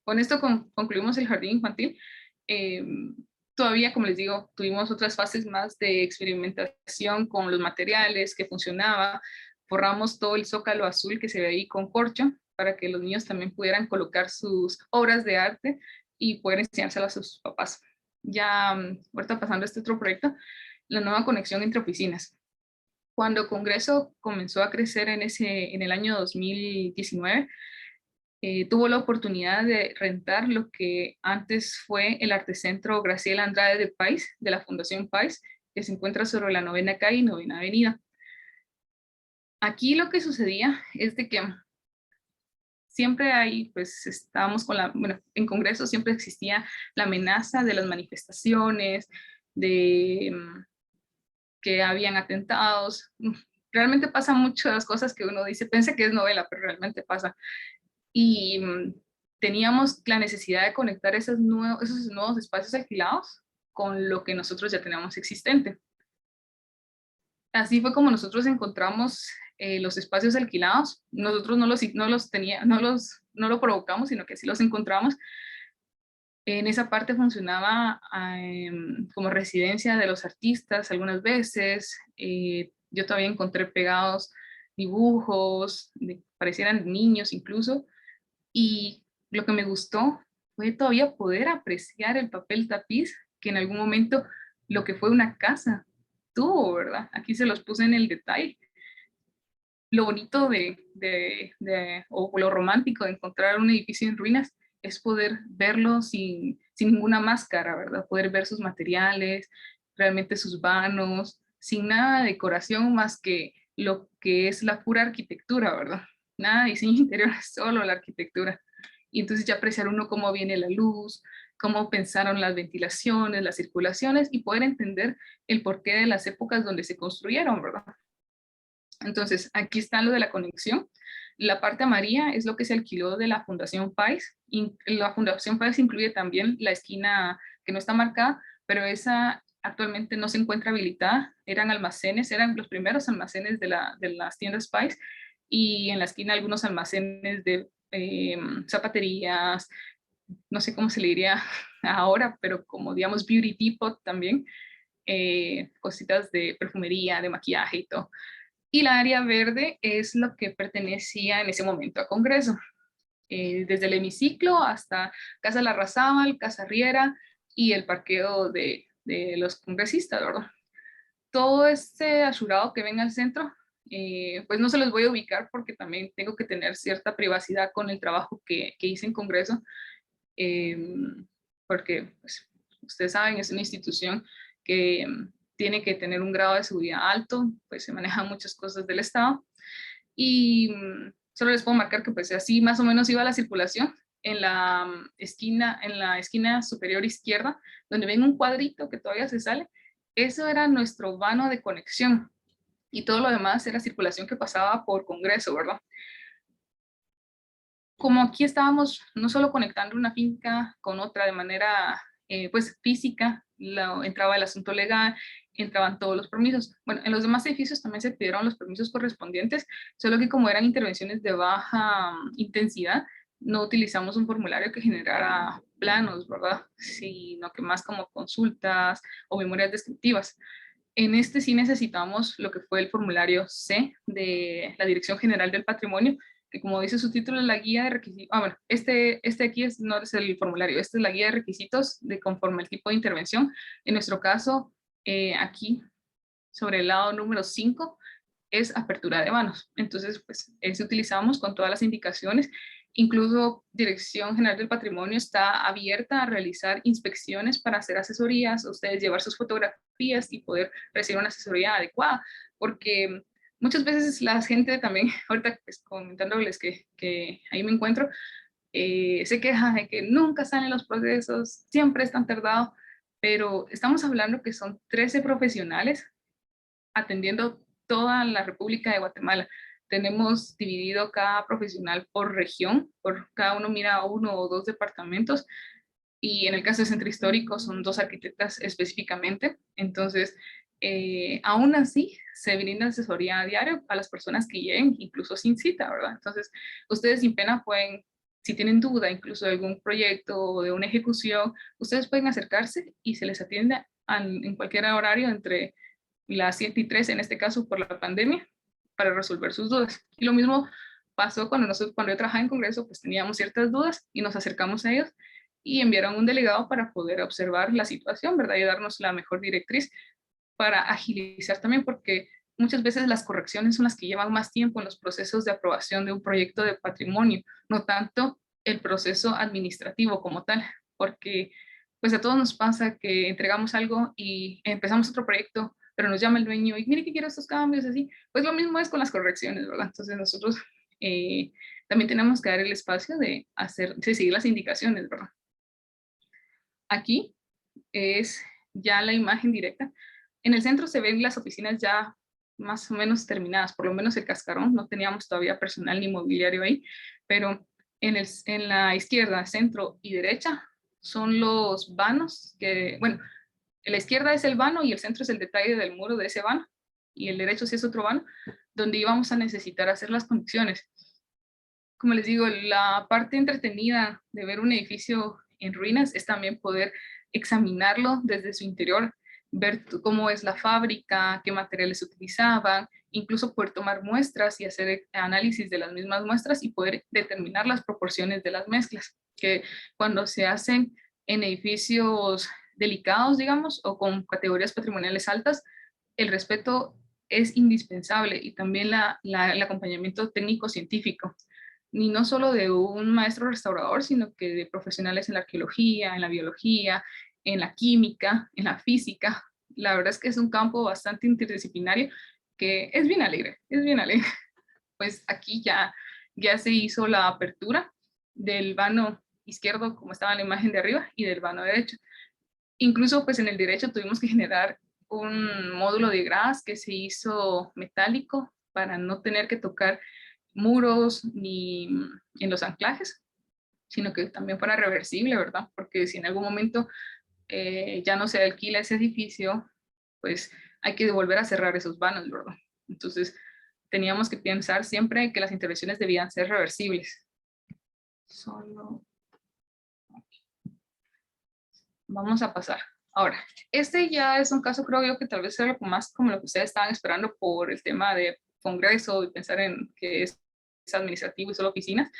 Speaker 2: con esto concluimos el jardín infantil. Eh, Todavía, como les digo, tuvimos otras fases más de experimentación con los materiales, que funcionaba. Forramos todo el zócalo azul que se ve ahí con corcho para que los niños también pudieran colocar sus obras de arte y poder enseñárselas a sus papás. Ya, ahorita pasando a este otro proyecto, la nueva conexión entre oficinas. Cuando Congreso comenzó a crecer en el año 2019, tuvo la oportunidad de rentar lo que antes fue el Artecentro Graciela Andrade de Pais, de la Fundación Pais, que se encuentra sobre la 9ª calle y 9ª avenida. Aquí lo que sucedía es de que siempre hay, pues estábamos con bueno, en Congreso siempre existía la amenaza de las manifestaciones, de que habían atentados. Realmente pasan muchas cosas que uno dice, pensé que es novela, pero realmente pasa. Y teníamos la necesidad de conectar esos nuevos espacios alquilados con lo que nosotros ya teníamos existente. Así fue como nosotros encontramos los espacios alquilados. Nosotros no lo provocamos, sino que sí los encontramos. En esa parte funcionaba como residencia de los artistas algunas veces. Yo todavía encontré pegados dibujos, parecieran niños incluso. Y lo que me gustó fue todavía poder apreciar el papel tapiz, que en algún momento lo que fue una casa tuvo, ¿verdad? Aquí se los puse en el detalle. Lo bonito o lo romántico de encontrar un edificio en ruinas es poder verlo sin ninguna máscara, ¿verdad? Poder ver sus materiales, realmente sus vanos, sin nada de decoración más que lo que es la pura arquitectura, ¿verdad? Nada de diseño interior, solo la arquitectura. Y entonces ya apreciar uno cómo viene la luz, cómo pensaron las ventilaciones, las circulaciones y poder entender el porqué de las épocas donde se construyeron, ¿verdad? Entonces, aquí está lo de la conexión. La parte amarilla es lo que se alquiló de la Fundación Pais. La Fundación Pais incluye también la esquina que no está marcada, pero esa actualmente no se encuentra habilitada. Eran almacenes, eran los primeros almacenes de las tiendas Pais, y en la esquina algunos almacenes de zapaterías, no sé cómo se le diría ahora, pero como digamos Beauty Depot también, cositas de perfumería, de maquillaje y todo. Y la área verde es lo que pertenecía en ese momento a Congreso, desde el hemiciclo hasta Casa Larrazábal, Casa Riera y el parqueo de los congresistas, ¿verdad? Todo este asurado que ven al centro, pues no se los voy a ubicar porque también tengo que tener cierta privacidad con el trabajo que hice en Congreso, eh, porque pues, ustedes saben, es una institución que tiene que tener un grado de seguridad alto, pues se manejan muchas cosas del Estado, y solo les puedo marcar que pues así más o menos iba la circulación en la esquina superior izquierda, donde ven un cuadrito que todavía se sale. Eso era nuestro vano de conexión, y todo lo demás era circulación que pasaba por Congreso, ¿verdad? Como aquí estábamos no solo conectando una finca con otra de manera pues física, entraba el asunto legal, entraban todos los permisos. Bueno, en los demás edificios también se pidieron los permisos correspondientes, solo que como eran intervenciones de baja intensidad, no utilizamos un formulario que generara planos, ¿verdad? Sino que más como consultas o memorias descriptivas. En este sí necesitamos lo que fue el formulario C de la Dirección General del Patrimonio, que como dice su título, es la guía de requisitos. Ah, bueno, este aquí no es el formulario, este es la guía de requisitos de conforme al tipo de intervención. En nuestro caso, aquí, sobre el lado número 5, es apertura de vanos. Entonces, pues, ese utilizamos con todas las indicaciones. Incluso Dirección General del Patrimonio está abierta a realizar inspecciones para hacer asesorías, ustedes llevar sus fotografías y poder recibir una asesoría adecuada, porque muchas veces la gente también, ahorita pues, comentándoles que ahí me encuentro, se queja de que nunca salen los procesos, siempre están tardados, pero estamos hablando que son 13 profesionales atendiendo toda la República de Guatemala. Tenemos dividido cada profesional por región, por cada uno mira uno o dos departamentos, y en el caso del centro histórico son 2 arquitectas específicamente. Entonces, aún así, se brinda asesoría a diario a las personas que lleguen, incluso sin cita, ¿verdad? Entonces, ustedes sin pena pueden, si tienen duda incluso de algún proyecto o de una ejecución, ustedes pueden acercarse y se les atiende en cualquier horario entre las 7 y 3, en este caso por la pandemia, para resolver sus dudas. Y lo mismo pasó cuando yo trabajaba en Congreso, pues teníamos ciertas dudas y nos acercamos a ellos y enviaron un delegado para poder observar la situación, ¿verdad? Y darnos la mejor directriz para agilizar también, porque muchas veces las correcciones son las que llevan más tiempo en los procesos de aprobación de un proyecto de patrimonio, no tanto el proceso administrativo como tal, porque pues a todos nos pasa que entregamos algo y empezamos otro proyecto, pero nos llama el dueño y mire que quiero estos cambios, así. Pues lo mismo es con las correcciones, ¿verdad? Entonces nosotros eh, también tenemos que dar el espacio de seguir las indicaciones, ¿verdad? Aquí es ya la imagen directa. En el centro se ven las oficinas ya más o menos terminadas, por lo menos el cascarón, no teníamos todavía personal ni mobiliario ahí, pero en la izquierda, centro y derecha son los vanos, que, bueno, en la izquierda es el vano y el centro es el detalle del muro de ese vano, y el derecho sí es otro vano, donde íbamos a necesitar hacer las conexiones. Como les digo, la parte entretenida de ver un edificio en ruinas es también poder examinarlo desde su interior, ver cómo es la fábrica, qué materiales utilizaban, incluso poder tomar muestras y hacer análisis de las mismas muestras y poder determinar las proporciones de las mezclas, que cuando se hacen en edificios delicados, digamos, o con categorías patrimoniales altas, el respeto es indispensable, y también el acompañamiento técnico-científico, ni no solo de un maestro restaurador, sino que de profesionales en la arqueología, en la biología, en la química, en la física. La verdad es que es un campo bastante interdisciplinario que es bien alegre, es bien alegre. Pues aquí ya se hizo la apertura del vano izquierdo, como estaba en la imagen de arriba, y del vano derecho. Incluso pues en el derecho tuvimos que generar un módulo de gras que se hizo metálico para no tener que tocar muros ni en los anclajes, sino que también fuera reversible, ¿verdad? Porque si en algún momento ya no se alquila ese edificio, pues hay que volver a cerrar esos vanos, ¿verdad? Entonces, teníamos que pensar siempre que las intervenciones debían ser reversibles. Solo vamos a pasar. Ahora, este ya es un caso, creo yo, que tal vez sea más como lo que ustedes estaban esperando por el tema de Congreso y pensar en que es administrativo y solo oficinas.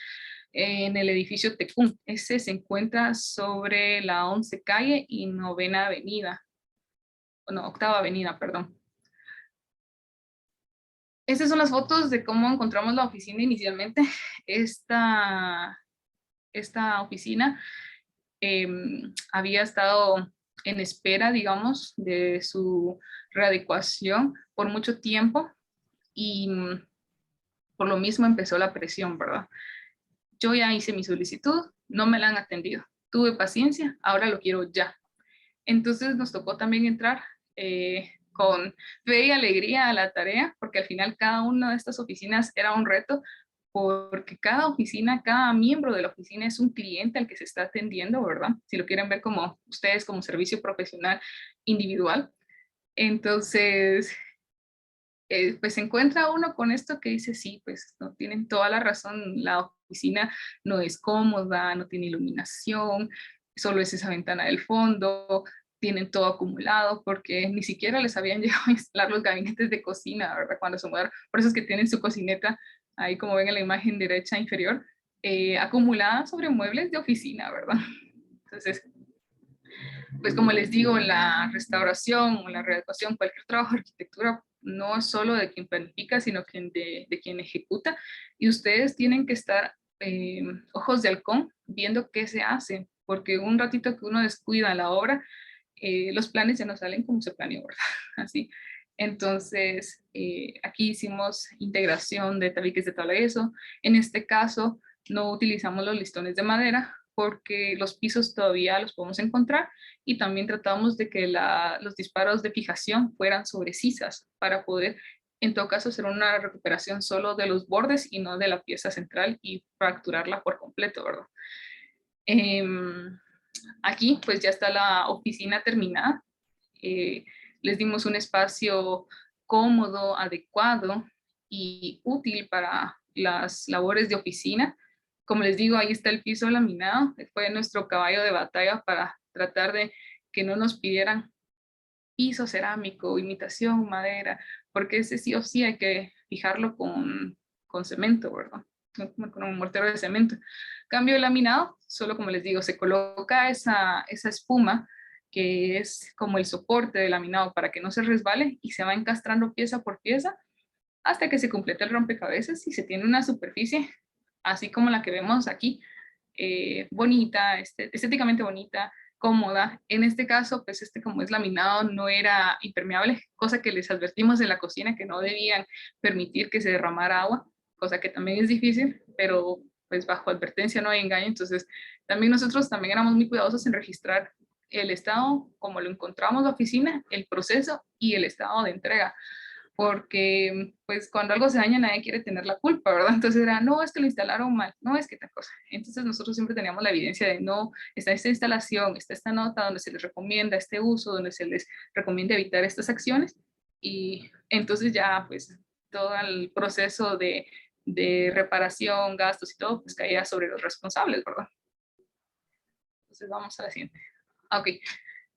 Speaker 2: En el edificio Tecún. Ese se encuentra sobre la 11 calle y 9ª avenida. No, 8ª avenida, perdón. Estas son las fotos de cómo encontramos la oficina inicialmente. Esta oficina había estado en espera, digamos, de su readecuación por mucho tiempo y por lo mismo empezó la presión, ¿verdad? Yo ya hice mi solicitud, no me la han atendido. Tuve paciencia, ahora lo quiero ya. Entonces nos tocó también entrar con fe y alegría a la tarea, porque al final cada una de estas oficinas era un reto, porque cada oficina, cada miembro de la oficina es un cliente al que se está atendiendo, ¿verdad? Si lo quieren ver como ustedes, como servicio profesional individual. Entonces, pues se encuentra uno con esto que dice, sí, pues no tienen toda la razón, la oficina no es cómoda, no tiene iluminación, solo es esa ventana del fondo, tienen todo acumulado porque ni siquiera les habían llegado a instalar los gabinetes de cocina, ¿verdad? Cuando se mudaron, por eso es que tienen su cocineta ahí como ven en la imagen derecha inferior, acumulada sobre muebles de oficina, ¿verdad? Entonces, pues como les digo, la restauración o la readecuación, cualquier trabajo de arquitectura, no es solo de quien planifica, sino de quien ejecuta. Y ustedes tienen que estar ojos de halcón viendo qué se hace, porque un ratito que uno descuida la obra, los planes ya no salen como se planeó, ¿verdad? Así. Entonces, aquí hicimos integración de tabiques de tabla yeso. En este caso, no utilizamos los listones de madera porque los pisos todavía los podemos encontrar y también tratamos de que los disparos de fijación fueran sobre sisas para poder, en todo caso, hacer una recuperación solo de los bordes y no de la pieza central y fracturarla por completo, ¿verdad? Aquí pues ya está la oficina terminada. Les dimos un espacio cómodo, adecuado y útil para las labores de oficina. Como les digo, ahí está el piso laminado. Fue nuestro caballo de batalla para tratar de que no nos pidieran piso cerámico, imitación madera, porque ese sí o sí hay que fijarlo con cemento, ¿verdad? Con un mortero de cemento. Cambio de laminado, solo como les digo, se coloca esa espuma que es como el soporte del laminado para que no se resbale y se va encastrando pieza por pieza hasta que se complete el rompecabezas y se tiene una superficie así como la que vemos aquí, bonita, estéticamente bonita, cómoda. En este caso, pues como es laminado, no era impermeable, cosa que les advertimos en la cocina que no debían permitir que se derramara agua, cosa que también es difícil, pero pues bajo advertencia no hay engaño. Entonces, también nosotros también éramos muy cuidadosos en registrar el estado, como lo encontramos la oficina, el proceso y el estado de entrega, porque pues cuando algo se daña nadie quiere tener la culpa, ¿verdad? Entonces era, no, es que lo instalaron mal, no, es que tal cosa. Entonces nosotros siempre teníamos la evidencia de, no, está esta instalación, está esta nota donde se les recomienda este uso, donde se les recomienda evitar estas acciones, y entonces ya pues todo el proceso de reparación, gastos y todo, pues caía sobre los responsables, ¿verdad? Entonces vamos a la siguiente. Ok,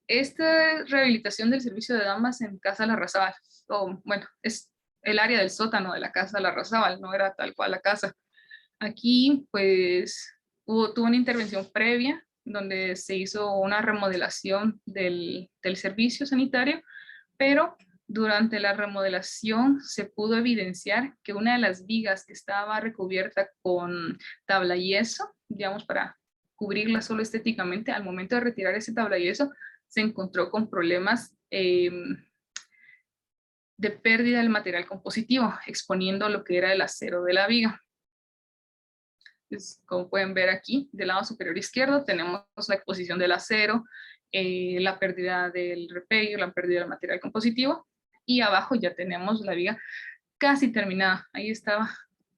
Speaker 2: esta rehabilitación del servicio de damas en Casa Larrazábal, o bueno, es el área del sótano de la Casa Larrazábal, no era tal cual la casa. Aquí pues tuvo una intervención previa donde se hizo una remodelación del servicio sanitario, pero durante la remodelación se pudo evidenciar que una de las vigas que estaba recubierta con tabla yeso, digamos para cubrirla solo estéticamente, al momento de retirar ese tabla yeso, se encontró con problemas de pérdida del material compositivo, exponiendo lo que era el acero de la viga. Entonces, como pueden ver aquí, del lado superior izquierdo tenemos la exposición del acero, la pérdida del repello, la pérdida del material compositivo, y abajo ya tenemos la viga casi terminada. Ahí estaba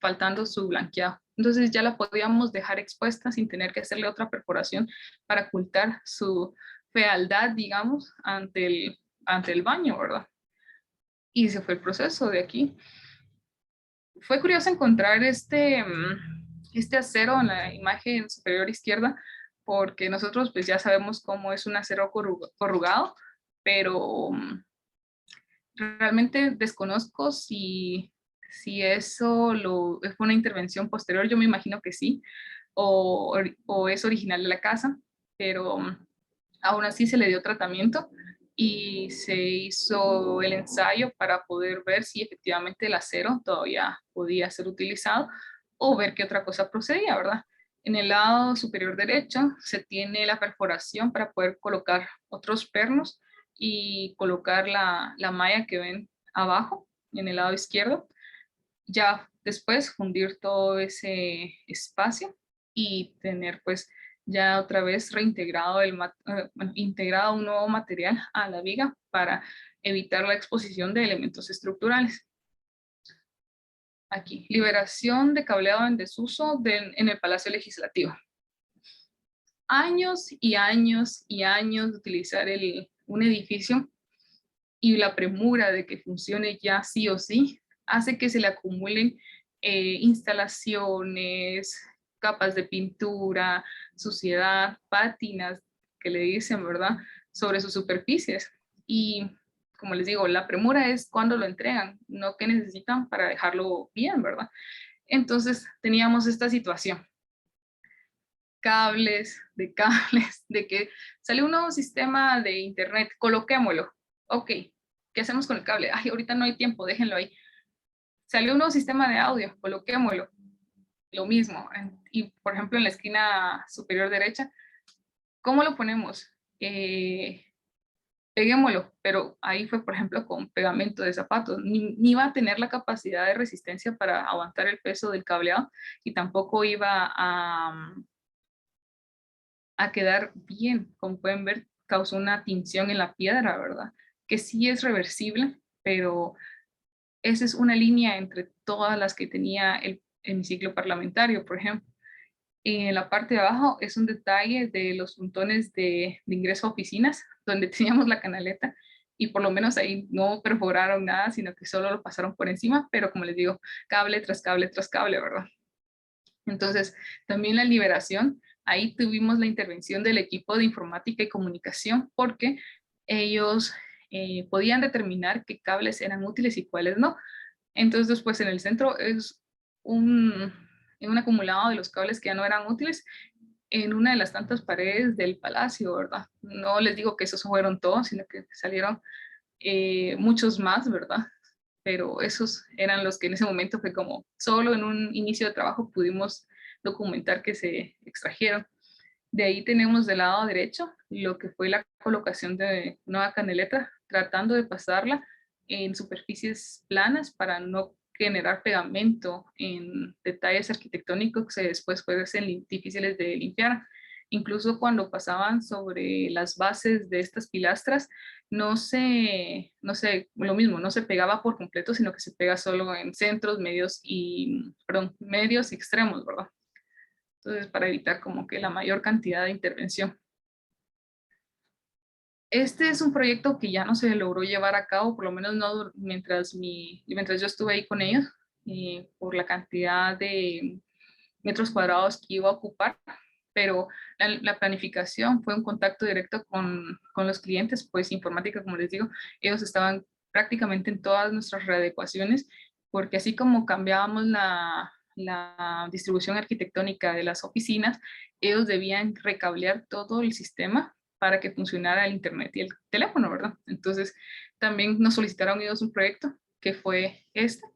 Speaker 2: faltando su blanqueado. Entonces ya la podíamos dejar expuesta sin tener que hacerle otra perforación para ocultar su fealdad, digamos, ante el baño, ¿verdad? Y se fue el proceso de aquí. Fue curioso encontrar este acero en la imagen superior izquierda, porque nosotros pues ya sabemos cómo es un acero corrugado, pero realmente desconozco si eso fue una intervención posterior. Yo me imagino que sí, o es original de la casa, pero aún así se le dio tratamiento y se hizo el ensayo para poder ver si efectivamente el acero todavía podía ser utilizado o ver qué otra cosa procedía, ¿verdad? En el lado superior derecho se tiene la perforación para poder colocar otros pernos y colocar la malla que ven abajo en el lado izquierdo. Ya después fundir todo ese espacio y tener pues ya otra vez reintegrado integrado un nuevo material a la viga para evitar la exposición de elementos estructurales. Aquí, liberación de cableado en desuso en el Palacio Legislativo. Años y años y años de utilizar un edificio y la premura de que funcione ya sí o sí hace que se le acumulen instalaciones, capas de pintura, suciedad, pátinas, que le dicen, ¿verdad?, sobre sus superficies. Y como les digo, la premura es cuando lo entregan, no que necesitan para dejarlo bien, ¿verdad? Entonces teníamos esta situación. Cables, de que sale un nuevo sistema de internet, coloquémoslo. Ok, ¿qué hacemos con el cable? Ay, ahorita no hay tiempo, déjenlo ahí. Salió un nuevo sistema de audio, coloquémoslo. Lo mismo. Y por ejemplo, en la esquina superior derecha, ¿cómo lo ponemos? Peguémoslo, pero ahí fue, por ejemplo, con pegamento de zapatos. Ni iba a tener la capacidad de resistencia para aguantar el peso del cableado y tampoco iba a quedar bien. Como pueden ver, causó una tinción en la piedra, ¿verdad? Que sí es reversible, pero esa es una línea entre todas las que tenía el hemiciclo parlamentario, por ejemplo. En la parte de abajo es un detalle de los montones de ingreso a oficinas, donde teníamos la canaleta, y por lo menos ahí no perforaron nada, sino que solo lo pasaron por encima, pero como les digo, cable tras cable tras cable, ¿verdad? Entonces, también la liberación, ahí tuvimos la intervención del equipo de informática y comunicación, porque ellos podían determinar qué cables eran útiles y cuáles no. Entonces, pues en el centro es un acumulado de los cables que ya no eran útiles en una de las tantas paredes del palacio, ¿verdad? No les digo que esos fueron todos, sino que salieron muchos más, ¿verdad? Pero esos eran los que en ese momento fue como solo en un inicio de trabajo pudimos documentar que se extrajeron. De ahí tenemos del lado derecho lo que fue la colocación de nueva canaleta, tratando de pasarla en superficies planas para no generar pegamento en detalles arquitectónicos que después pueden ser difíciles de limpiar. Incluso cuando pasaban sobre las bases de estas pilastras, lo mismo, no se pegaba por completo, sino que se pega solo en centros, medios y extremos, ¿verdad? Entonces, para evitar como que la mayor cantidad de intervención. Este es un proyecto que ya no se logró llevar a cabo, por lo menos no mientras yo estuve ahí con ellos, por la cantidad de metros cuadrados que iba a ocupar, pero la planificación fue un contacto directo con los clientes, pues informática, como les digo, ellos estaban prácticamente en todas nuestras readecuaciones, porque así como cambiábamos la distribución arquitectónica de las oficinas, ellos debían recablear todo el sistema para que funcionara el internet y el teléfono, ¿verdad? Entonces, también nos solicitaron ellos un proyecto que fue este.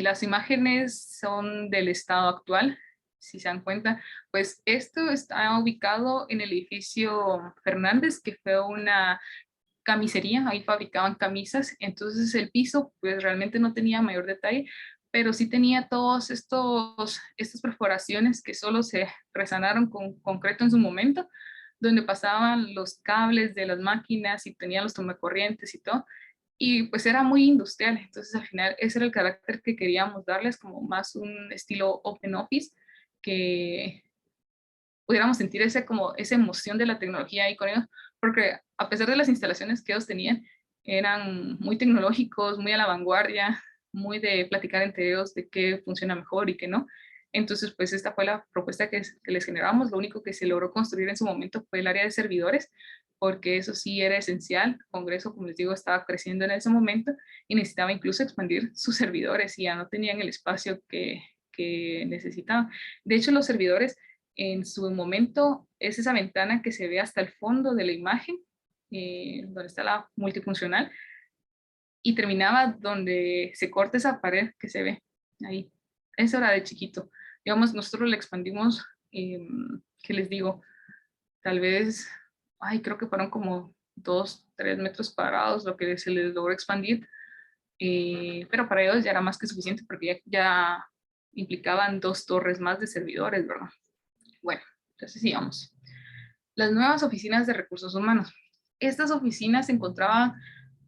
Speaker 2: Las imágenes son del estado actual, si se dan cuenta, pues esto está ubicado en el edificio Fernández, que fue una camisería, ahí fabricaban camisas, entonces el piso pues realmente no tenía mayor detalle, pero sí tenía todos estas perforaciones que solo se resanaron con concreto en su momento, donde pasaban los cables de las máquinas y tenían los tomacorrientes y todo, y pues era muy industrial. Entonces al final ese era el carácter que queríamos darles, como más un estilo open office, que pudiéramos sentir como esa emoción de la tecnología ahí con ellos, porque a pesar de las instalaciones que ellos tenían, eran muy tecnológicos, muy a la vanguardia, muy de platicar entre ellos de qué funciona mejor y qué no. Entonces, pues esta fue la propuesta que les generamos. Lo único que se logró construir en su momento fue el área de servidores, porque eso sí era esencial. El Congreso, como les digo, estaba creciendo en ese momento y necesitaba incluso expandir sus servidores y ya no tenían el espacio que necesitaban. De hecho, los servidores en su momento es esa ventana que se ve hasta el fondo de la imagen, donde está la multifuncional, y terminaba donde se corta esa pared que se ve ahí. Eso era de chiquito. Digamos, nosotros le expandimos, ¿qué les digo? Tal vez, ay, creo que fueron como 2, 3 metros cuadrados lo que se les logró expandir, pero para ellos ya era más que suficiente porque ya implicaban 2 torres más de servidores, ¿verdad? Bueno, entonces sigamos. Las nuevas oficinas de recursos humanos. Estas oficinas se encontraban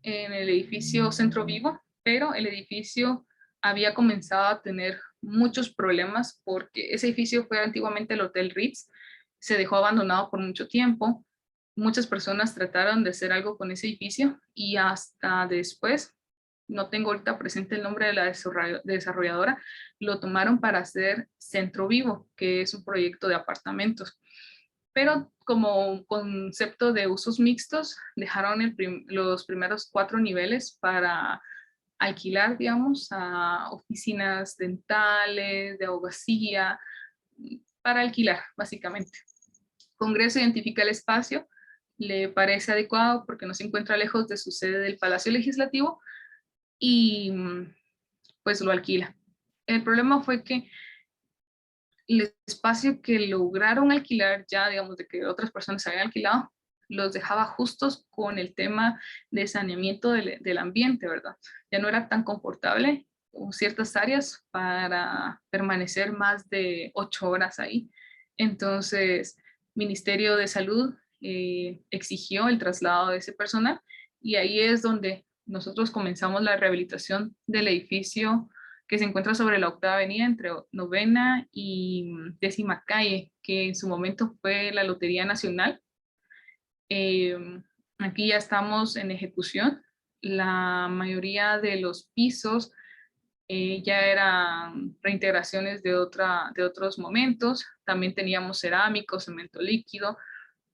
Speaker 2: en el edificio Centro Vivo, pero el edificio había comenzado a tener muchos problemas porque ese edificio fue antiguamente el Hotel Ritz, se dejó abandonado por mucho tiempo, muchas personas trataron de hacer algo con ese edificio y hasta después, no tengo ahorita presente el nombre de la desarrolladora, lo tomaron para hacer Centro Vivo, que es un proyecto de apartamentos. Pero como concepto de usos mixtos, dejaron los primeros 4 niveles para alquilar, digamos, a oficinas dentales, de abogacía, para alquilar, básicamente. Congreso identifica el espacio, le parece adecuado porque no se encuentra lejos de su sede del Palacio Legislativo y pues lo alquila. El problema fue que el espacio que lograron alquilar ya, digamos, de que otras personas habían alquilado, los dejaba justos con el tema de saneamiento del ambiente, ¿verdad? Ya no era tan confortable o ciertas áreas para permanecer más de 8 horas ahí. Entonces, Ministerio de Salud exigió el traslado de ese personal y ahí es donde nosotros comenzamos la rehabilitación del edificio que se encuentra sobre la Octava Avenida entre Novena y 10ª Calle, que en su momento fue la Lotería Nacional. Eh, Aquí ya estamos en ejecución. La mayoría de los pisos ya eran reintegraciones de otros momentos. También teníamos cerámico, cemento líquido.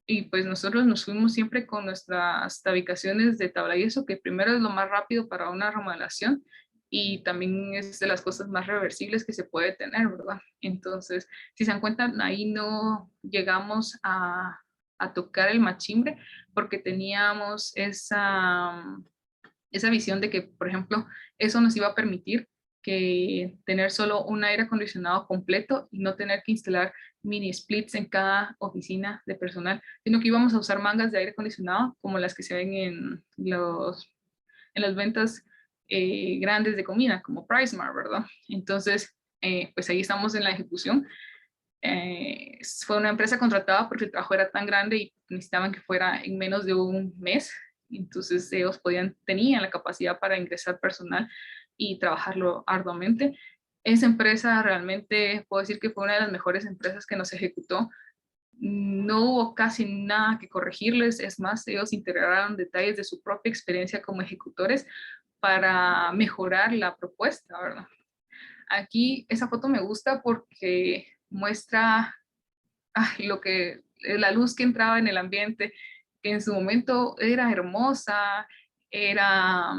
Speaker 2: Y pues nosotros nos fuimos siempre con nuestras tabicaciones de tabla y eso, que primero es lo más rápido para una remodelación y también es de las cosas más reversibles que se puede tener, ¿verdad? Entonces, si se dan cuenta, ahí no llegamos a tocar el machimbre porque teníamos esa visión de que, por ejemplo, eso nos iba a permitir que tener solo un aire acondicionado completo y no tener que instalar mini splits en cada oficina de personal, sino que íbamos a usar mangas de aire acondicionado como las que se ven en las ventas grandes de comida, como PriceMart, ¿verdad? Entonces, pues ahí estamos en la ejecución. Fue una empresa contratada porque el trabajo era tan grande y necesitaban que fuera en menos de un mes. Entonces ellos tenían la capacidad para ingresar personal y trabajarlo arduamente. Esa empresa realmente puedo decir que fue una de las mejores empresas que nos ejecutó. No hubo casi nada que corregirles, es más, ellos integraron detalles de su propia experiencia como ejecutores para mejorar la propuesta, ¿verdad? Aquí esa foto me gusta porque muestra la luz que entraba en el ambiente, que en su momento era hermosa, era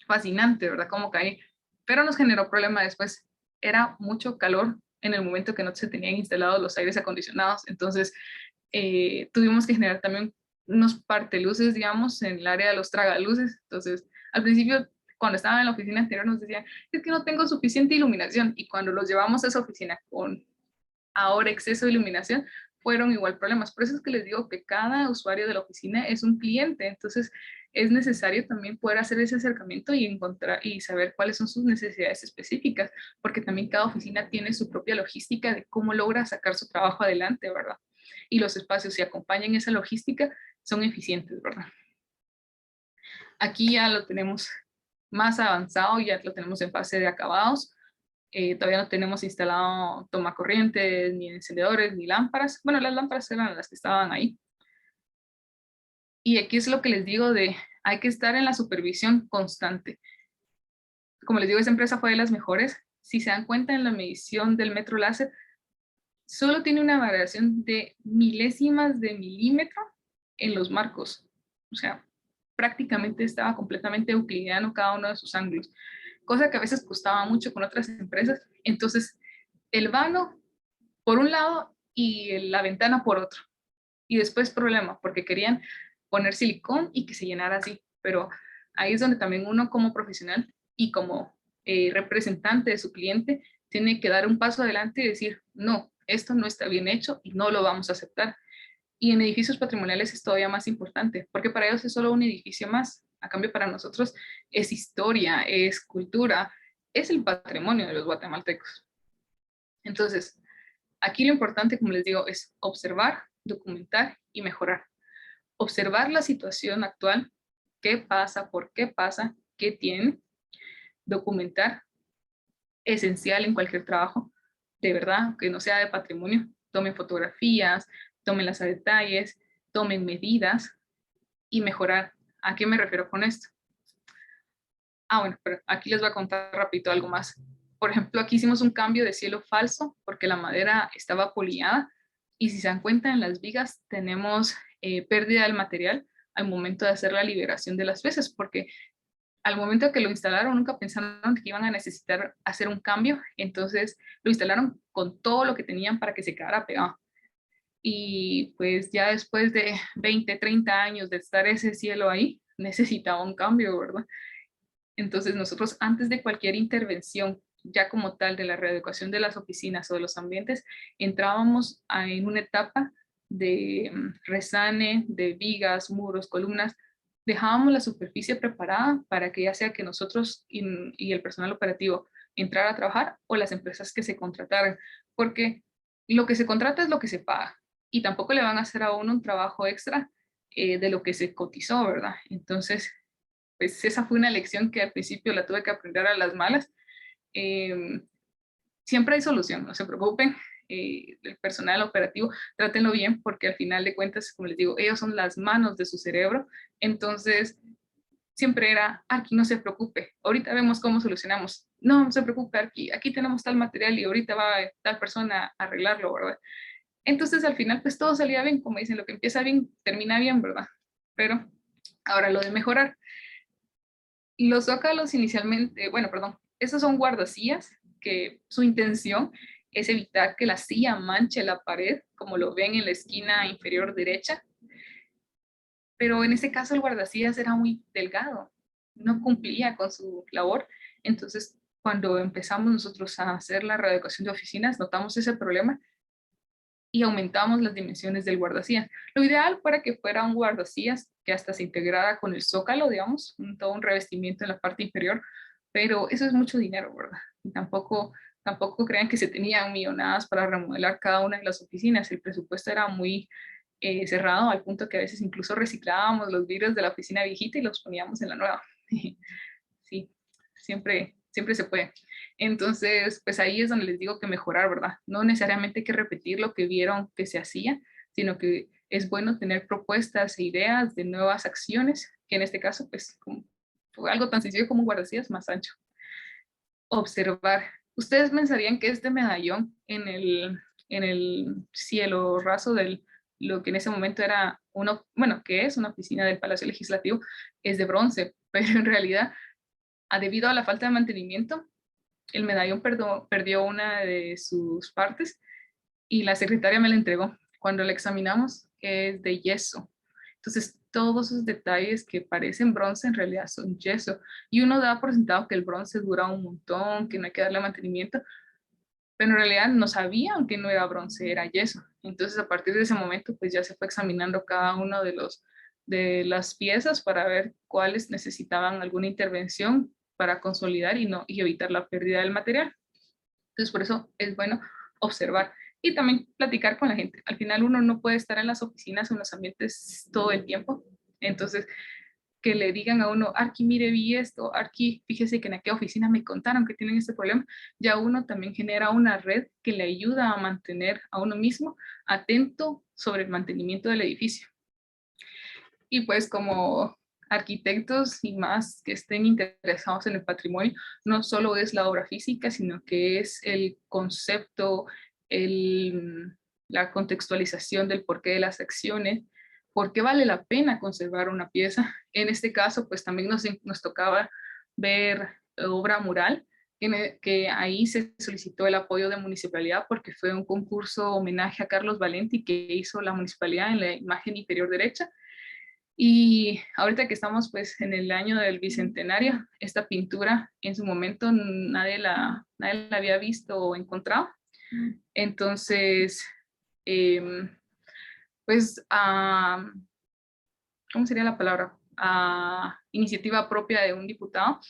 Speaker 2: fascinante, ¿verdad? Como caí, pero nos generó problema después. Era mucho calor en el momento que no se tenían instalados los aires acondicionados, entonces tuvimos que generar también unos parteluces, digamos, en el área de los tragaluces. Entonces, al principio, cuando estaba en la oficina anterior, nos decían, es que no tengo suficiente iluminación, y cuando los llevamos a esa oficina con ahora exceso de iluminación, fueron igual problemas. Por eso es que les digo que cada usuario de la oficina es un cliente, entonces es necesario también poder hacer ese acercamiento y encontrar y saber cuáles son sus necesidades específicas, porque también cada oficina tiene su propia logística de cómo logra sacar su trabajo adelante, ¿verdad? Y los espacios, si acompañan esa logística, son eficientes, ¿verdad? Aquí ya lo tenemos más avanzado, ya lo tenemos en fase de acabados. Todavía no tenemos instalado tomacorrientes, ni encendedores, ni lámparas. Bueno, las lámparas eran las que estaban ahí. Y aquí es lo que les digo de, hay que estar en la supervisión constante. Como les digo, esa empresa fue de las mejores. Si se dan cuenta en la medición del metro láser, solo tiene una variación de milésimas de milímetro en los marcos. O sea, prácticamente estaba completamente euclidiano cada uno de sus ángulos, cosa que a veces costaba mucho con otras empresas. Entonces, el vano por un lado y la ventana por otro. Y después problema, porque querían poner silicón y que se llenara así. Pero ahí es donde también uno como profesional y como representante de su cliente tiene que dar un paso adelante y decir, no, esto no está bien hecho y no lo vamos a aceptar. Y en edificios patrimoniales es todavía más importante, porque para ellos es solo un edificio más. A cambio, para nosotros es historia, es cultura, es el patrimonio de los guatemaltecos. Entonces, aquí lo importante, como les digo, es observar, documentar y mejorar. Observar la situación actual, qué pasa, por qué pasa, qué tiene, documentar, esencial en cualquier trabajo, de verdad, que no sea de patrimonio. Tomen fotografías, tómenlas a detalles, tomen medidas y mejorar. ¿A qué me refiero con esto? Bueno, pero aquí les voy a contar rápido algo más. Por ejemplo, aquí hicimos un cambio de cielo falso porque la madera estaba poliada y si se dan cuenta en las vigas tenemos pérdida del material al momento de hacer la liberación de las piezas porque al momento que lo instalaron nunca pensaron que iban a necesitar hacer un cambio, entonces lo instalaron con todo lo que tenían para que se quedara pegado. Y pues ya después de 20, 30 años de estar ese cielo ahí, necesitaba un cambio, ¿verdad? Entonces nosotros antes de cualquier intervención, ya como tal de la readecuación de las oficinas o de los ambientes, entrábamos en una etapa de resane, de vigas, muros, columnas, dejábamos la superficie preparada para que ya sea que nosotros y el personal operativo entrara a trabajar o las empresas que se contrataran, porque lo que se contrata es lo que se paga y tampoco le van a hacer a uno un trabajo extra de lo que se cotizó, ¿verdad? Entonces, pues esa fue una lección que al principio la tuve que aprender a las malas. Eh, Siempre hay solución, no se preocupen. El personal operativo, trátenlo bien porque al final de cuentas, como les digo, ellos son las manos de su cerebro. Entonces, siempre era, Arqui, no se preocupe, ahorita vemos cómo solucionamos. No, no se preocupe, Arqui, aquí tenemos tal material y ahorita va tal persona a arreglarlo, ¿verdad? Entonces, al final, pues todo salía bien, como dicen, lo que empieza bien, termina bien, ¿verdad? Pero ahora lo de mejorar. Los zócalos inicialmente, bueno, perdón, esos son guardasías que su intención es evitar que la silla manche la pared, como lo ven en la esquina inferior derecha, pero en ese caso el guardasías era muy delgado, no cumplía con su labor, entonces cuando empezamos nosotros a hacer la readecuación de oficinas, notamos ese problema y aumentamos las dimensiones del guardasías. Lo ideal fuera que fuera un guardasías que hasta se integrara con el zócalo, digamos, todo un revestimiento en la parte inferior, pero eso es mucho dinero, ¿verdad? Y tampoco crean que se tenían millonadas para remodelar cada una de las oficinas. El presupuesto era muy cerrado al punto que a veces incluso reciclábamos los vidrios de la oficina viejita y los poníamos en la nueva. Sí, siempre se puede. Entonces, pues ahí es donde les digo que mejorar, ¿verdad? No necesariamente hay que repetir lo que vieron que se hacía, sino que es bueno tener propuestas e ideas de nuevas acciones, que en este caso, pues, fue algo tan sencillo como un guardasillas más ancho. Observar. Ustedes pensarían que este medallón en el cielo raso de lo que en ese momento era uno, bueno, que es una oficina del Palacio Legislativo, es de bronce, pero en realidad, debido a la falta de mantenimiento, el medallón perdió una de sus partes y la secretaria me la entregó. Cuando la examinamos, es de yeso. Entonces, todos esos detalles que parecen bronce en realidad son yeso. Y uno da por sentado que el bronce dura un montón, que no hay que darle mantenimiento, pero en realidad no sabían que no era bronce, era yeso. Entonces, a partir de ese momento, pues ya se fue examinando cada uno de las piezas para ver cuáles necesitaban alguna intervención para consolidar y evitar la pérdida del material. Entonces, por eso es bueno observar y también platicar con la gente. Al final uno no puede estar en las oficinas o en los ambientes todo el tiempo. Entonces, que le digan a uno, Arqui, mire, vi esto, Arqui, fíjese que en aquella oficina me contaron que tienen este problema, ya uno también genera una red que le ayuda a mantener a uno mismo atento sobre el mantenimiento del edificio. Y pues como arquitectos y más que estén interesados en el patrimonio, no solo es la obra física, sino que es el concepto, la contextualización del porqué de las acciones, por qué vale la pena conservar una pieza. En este caso, pues también nos tocaba ver obra mural, que ahí se solicitó el apoyo de municipalidad porque fue un concurso homenaje a Carlos Valenti que hizo la municipalidad en la imagen inferior derecha. Y ahorita que estamos pues en el año del bicentenario, esta pintura en su momento nadie la había visto o encontrado. Entonces, pues, ¿cómo sería la palabra? A iniciativa propia de un diputado,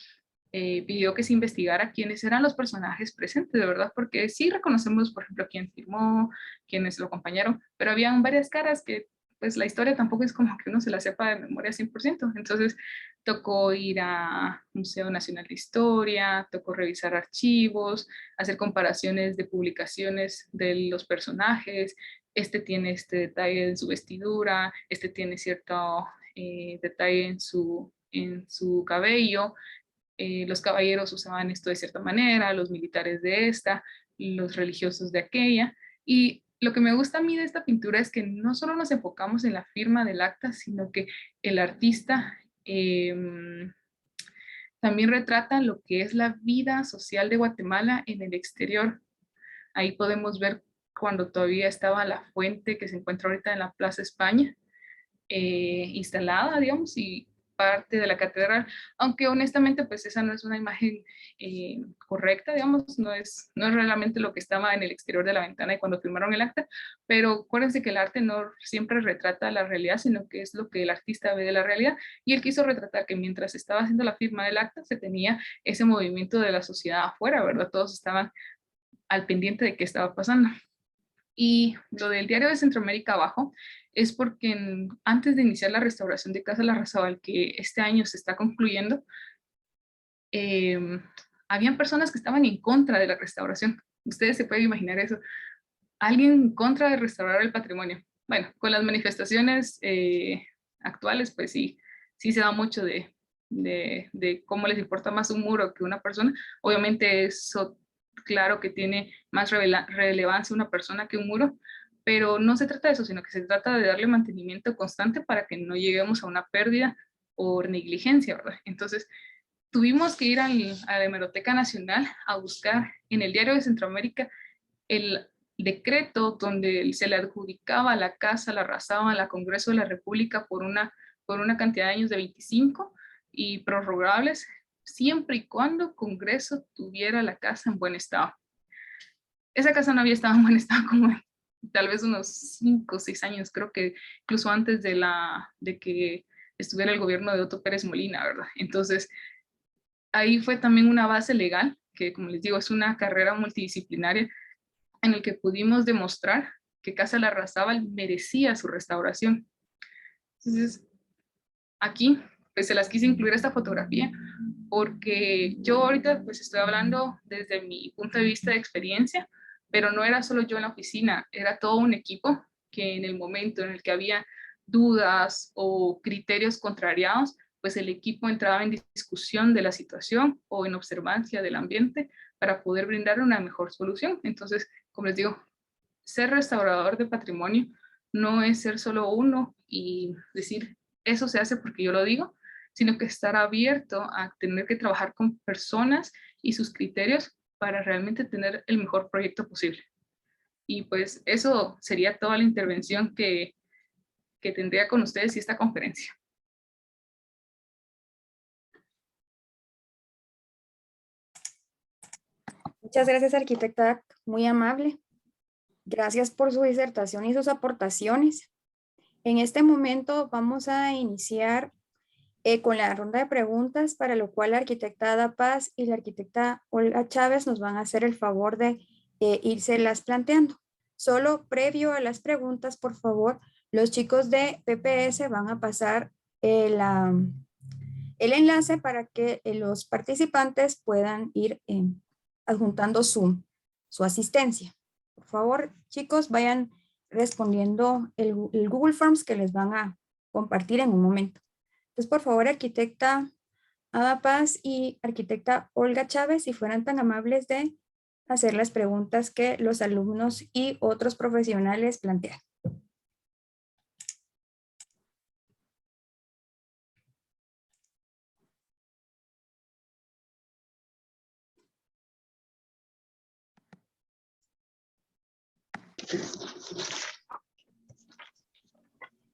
Speaker 2: pidió que se investigara quiénes eran los personajes presentes, de verdad, porque sí reconocemos, por ejemplo, quién firmó, quiénes lo acompañaron, pero habían varias caras que pues la historia tampoco es como que uno se la sepa de memoria 100%. Entonces tocó ir a Museo Nacional de Historia, tocó revisar archivos, hacer comparaciones de publicaciones de los personajes. Este tiene este detalle en su vestidura, este tiene cierto detalle en su cabello. Los caballeros usaban esto de cierta manera, los militares de esta, los religiosos de aquella. Y lo que me gusta a mí de esta pintura es que no solo nos enfocamos en la firma del acta, sino que el artista también retrata lo que es la vida social de Guatemala en el exterior. Ahí podemos ver cuando todavía estaba la fuente que se encuentra ahorita en la Plaza España, instalada, digamos, y parte de la catedral, aunque honestamente pues esa no es una imagen correcta, digamos, no es realmente lo que estaba en el exterior de la ventana y cuando firmaron el acta, pero acuérdense que el arte no siempre retrata la realidad, sino que es lo que el artista ve de la realidad, y él quiso retratar que mientras estaba haciendo la firma del acta se tenía ese movimiento de la sociedad afuera, ¿verdad? Todos estaban al pendiente de qué estaba pasando. Y lo del Diario de Centroamérica abajo es porque antes de iniciar la restauración de Casa Larrazábal, que este año se está concluyendo, habían personas que estaban en contra de la restauración. Ustedes se pueden imaginar eso. Alguien en contra de restaurar el patrimonio. Bueno, con las manifestaciones actuales, pues sí, sí se da mucho de cómo les importa más un muro que una persona. Obviamente eso, claro que tiene más relevancia una persona que un muro, pero no se trata de eso, sino que se trata de darle mantenimiento constante para que no lleguemos a una pérdida por negligencia, ¿verdad? Entonces, tuvimos que ir a la Hemeroteca Nacional a buscar en el Diario de Centroamérica el decreto donde se le adjudicaba la casa, la arrasaban al Congreso de la República por una cantidad de años de 25 y prorrogables, siempre y cuando Congreso tuviera la casa en buen estado. Esa casa no había estado en buen estado como tal vez unos 5 o 6 años, creo que incluso antes de que estuviera el gobierno de Otto Pérez Molina, ¿verdad? Entonces, ahí fue también una base legal, que como les digo, es una carrera multidisciplinaria en el que pudimos demostrar que Casa Larrazábal merecía su restauración. Entonces, aquí pues se las quise incluir esta fotografía porque yo ahorita pues estoy hablando desde mi punto de vista de experiencia, pero no era solo yo en la oficina, era todo un equipo que en el momento en el que había dudas o criterios contrariados, pues el equipo entraba en discusión de la situación o en observancia del ambiente para poder brindar una mejor solución. Entonces, como les digo, ser restaurador de patrimonio no es ser solo uno y decir, eso se hace porque yo lo digo, sino que estar abierto a tener que trabajar con personas y sus criterios para realmente tener el mejor proyecto posible. Y pues eso sería toda la intervención que tendría con ustedes y esta conferencia.
Speaker 1: Muchas gracias, arquitecta, muy amable. Gracias por su disertación y sus aportaciones. En este momento vamos a iniciar con la ronda de preguntas, para lo cual la arquitecta Ada Paz y la arquitecta Olga Chávez nos van a hacer el favor de irselas planteando. Solo previo a las preguntas, por favor, los chicos de PPS van a pasar el enlace para que los participantes puedan ir adjuntando su asistencia. Por favor, chicos, vayan respondiendo el Google Forms que les van a compartir en un momento. Entonces, por favor, arquitecta Ada Paz y arquitecta Olga Chávez, si fueran tan amables de hacer las preguntas que los alumnos y otros profesionales plantean.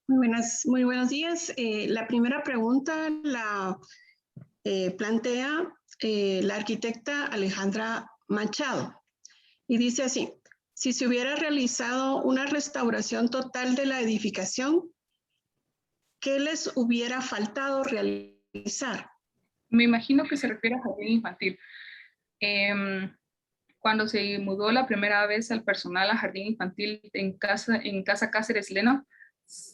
Speaker 3: Muy buenos días. La primera pregunta la plantea la arquitecta Alejandra Machado y dice así: si se hubiera realizado una restauración total de la edificación, ¿qué les hubiera faltado realizar?
Speaker 2: Me imagino que se refiere a jardín infantil. Cuando se mudó la primera vez al personal a jardín infantil en Casa Cáceres Leno,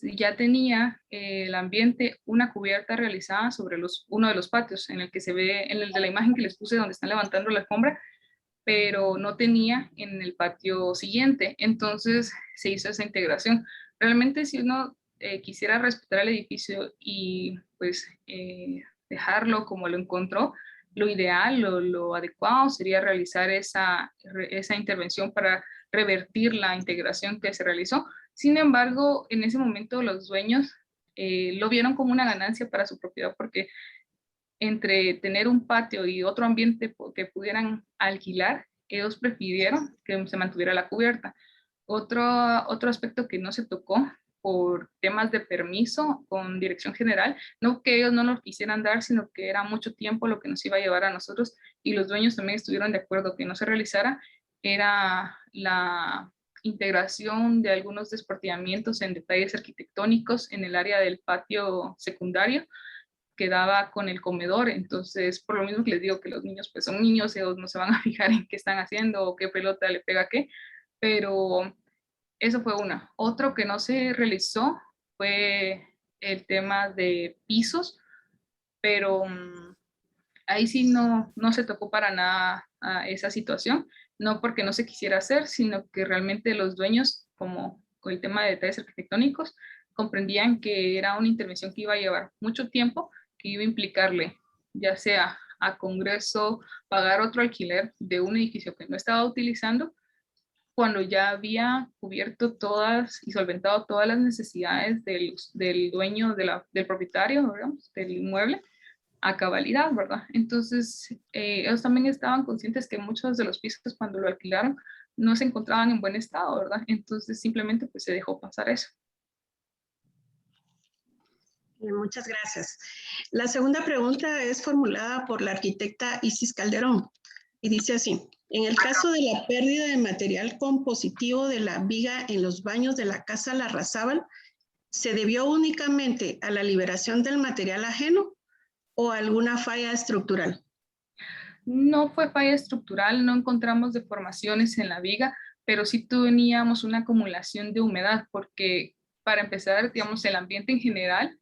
Speaker 2: ya tenía el ambiente una cubierta realizada sobre uno de los patios, en el que se ve, en el de la imagen que les puse donde están levantando la alfombra, pero no tenía en el patio siguiente. Entonces se hizo esa integración. Realmente, si uno quisiera respetar el edificio y pues dejarlo como lo encontró, lo ideal, lo adecuado sería realizar esa intervención para revertir la integración que se realizó. Sin embargo, en ese momento los dueños lo vieron como una ganancia para su propiedad, porque entre tener un patio y otro ambiente que pudieran alquilar, ellos prefirieron que se mantuviera la cubierta. Otro aspecto que no se tocó por temas de permiso con dirección general, no que ellos no lo quisieran dar, sino que era mucho tiempo lo que nos iba a llevar a nosotros, y los dueños también estuvieron de acuerdo que no se realizara, era la integración de algunos desportillamientos en detalles arquitectónicos en el área del patio secundario que daba con el comedor. Entonces, por lo mismo que les digo que los niños pues son niños, ellos no se van a fijar en qué están haciendo o qué pelota le pega a qué, pero eso fue una. Otro que no se realizó fue el tema de pisos, pero ahí sí no se tocó para nada a esa situación, no porque no se quisiera hacer, sino que realmente los dueños, como con el tema de detalles arquitectónicos, comprendían que era una intervención que iba a llevar mucho tiempo, que iba a implicarle, ya sea a Congreso, pagar otro alquiler de un edificio que no estaba utilizando, cuando ya había cubierto todas y solventado todas las necesidades del dueño, del propietario, digamos, del inmueble, a cabalidad, ¿verdad? Entonces, ellos también estaban conscientes que muchos de los pisos cuando lo alquilaron no se encontraban en buen estado, ¿verdad? Entonces, simplemente pues se dejó pasar eso.
Speaker 3: Muchas gracias. La segunda pregunta es formulada por la arquitecta Isis Calderón y dice así: en el caso de la pérdida de material compositivo de la viga en los baños de la Casa Larrazábal, ¿se debió únicamente a la liberación del material ajeno o a alguna falla estructural?
Speaker 2: No fue falla estructural, no encontramos deformaciones en la viga, pero sí teníamos una acumulación de humedad, porque para empezar, digamos, el ambiente en general,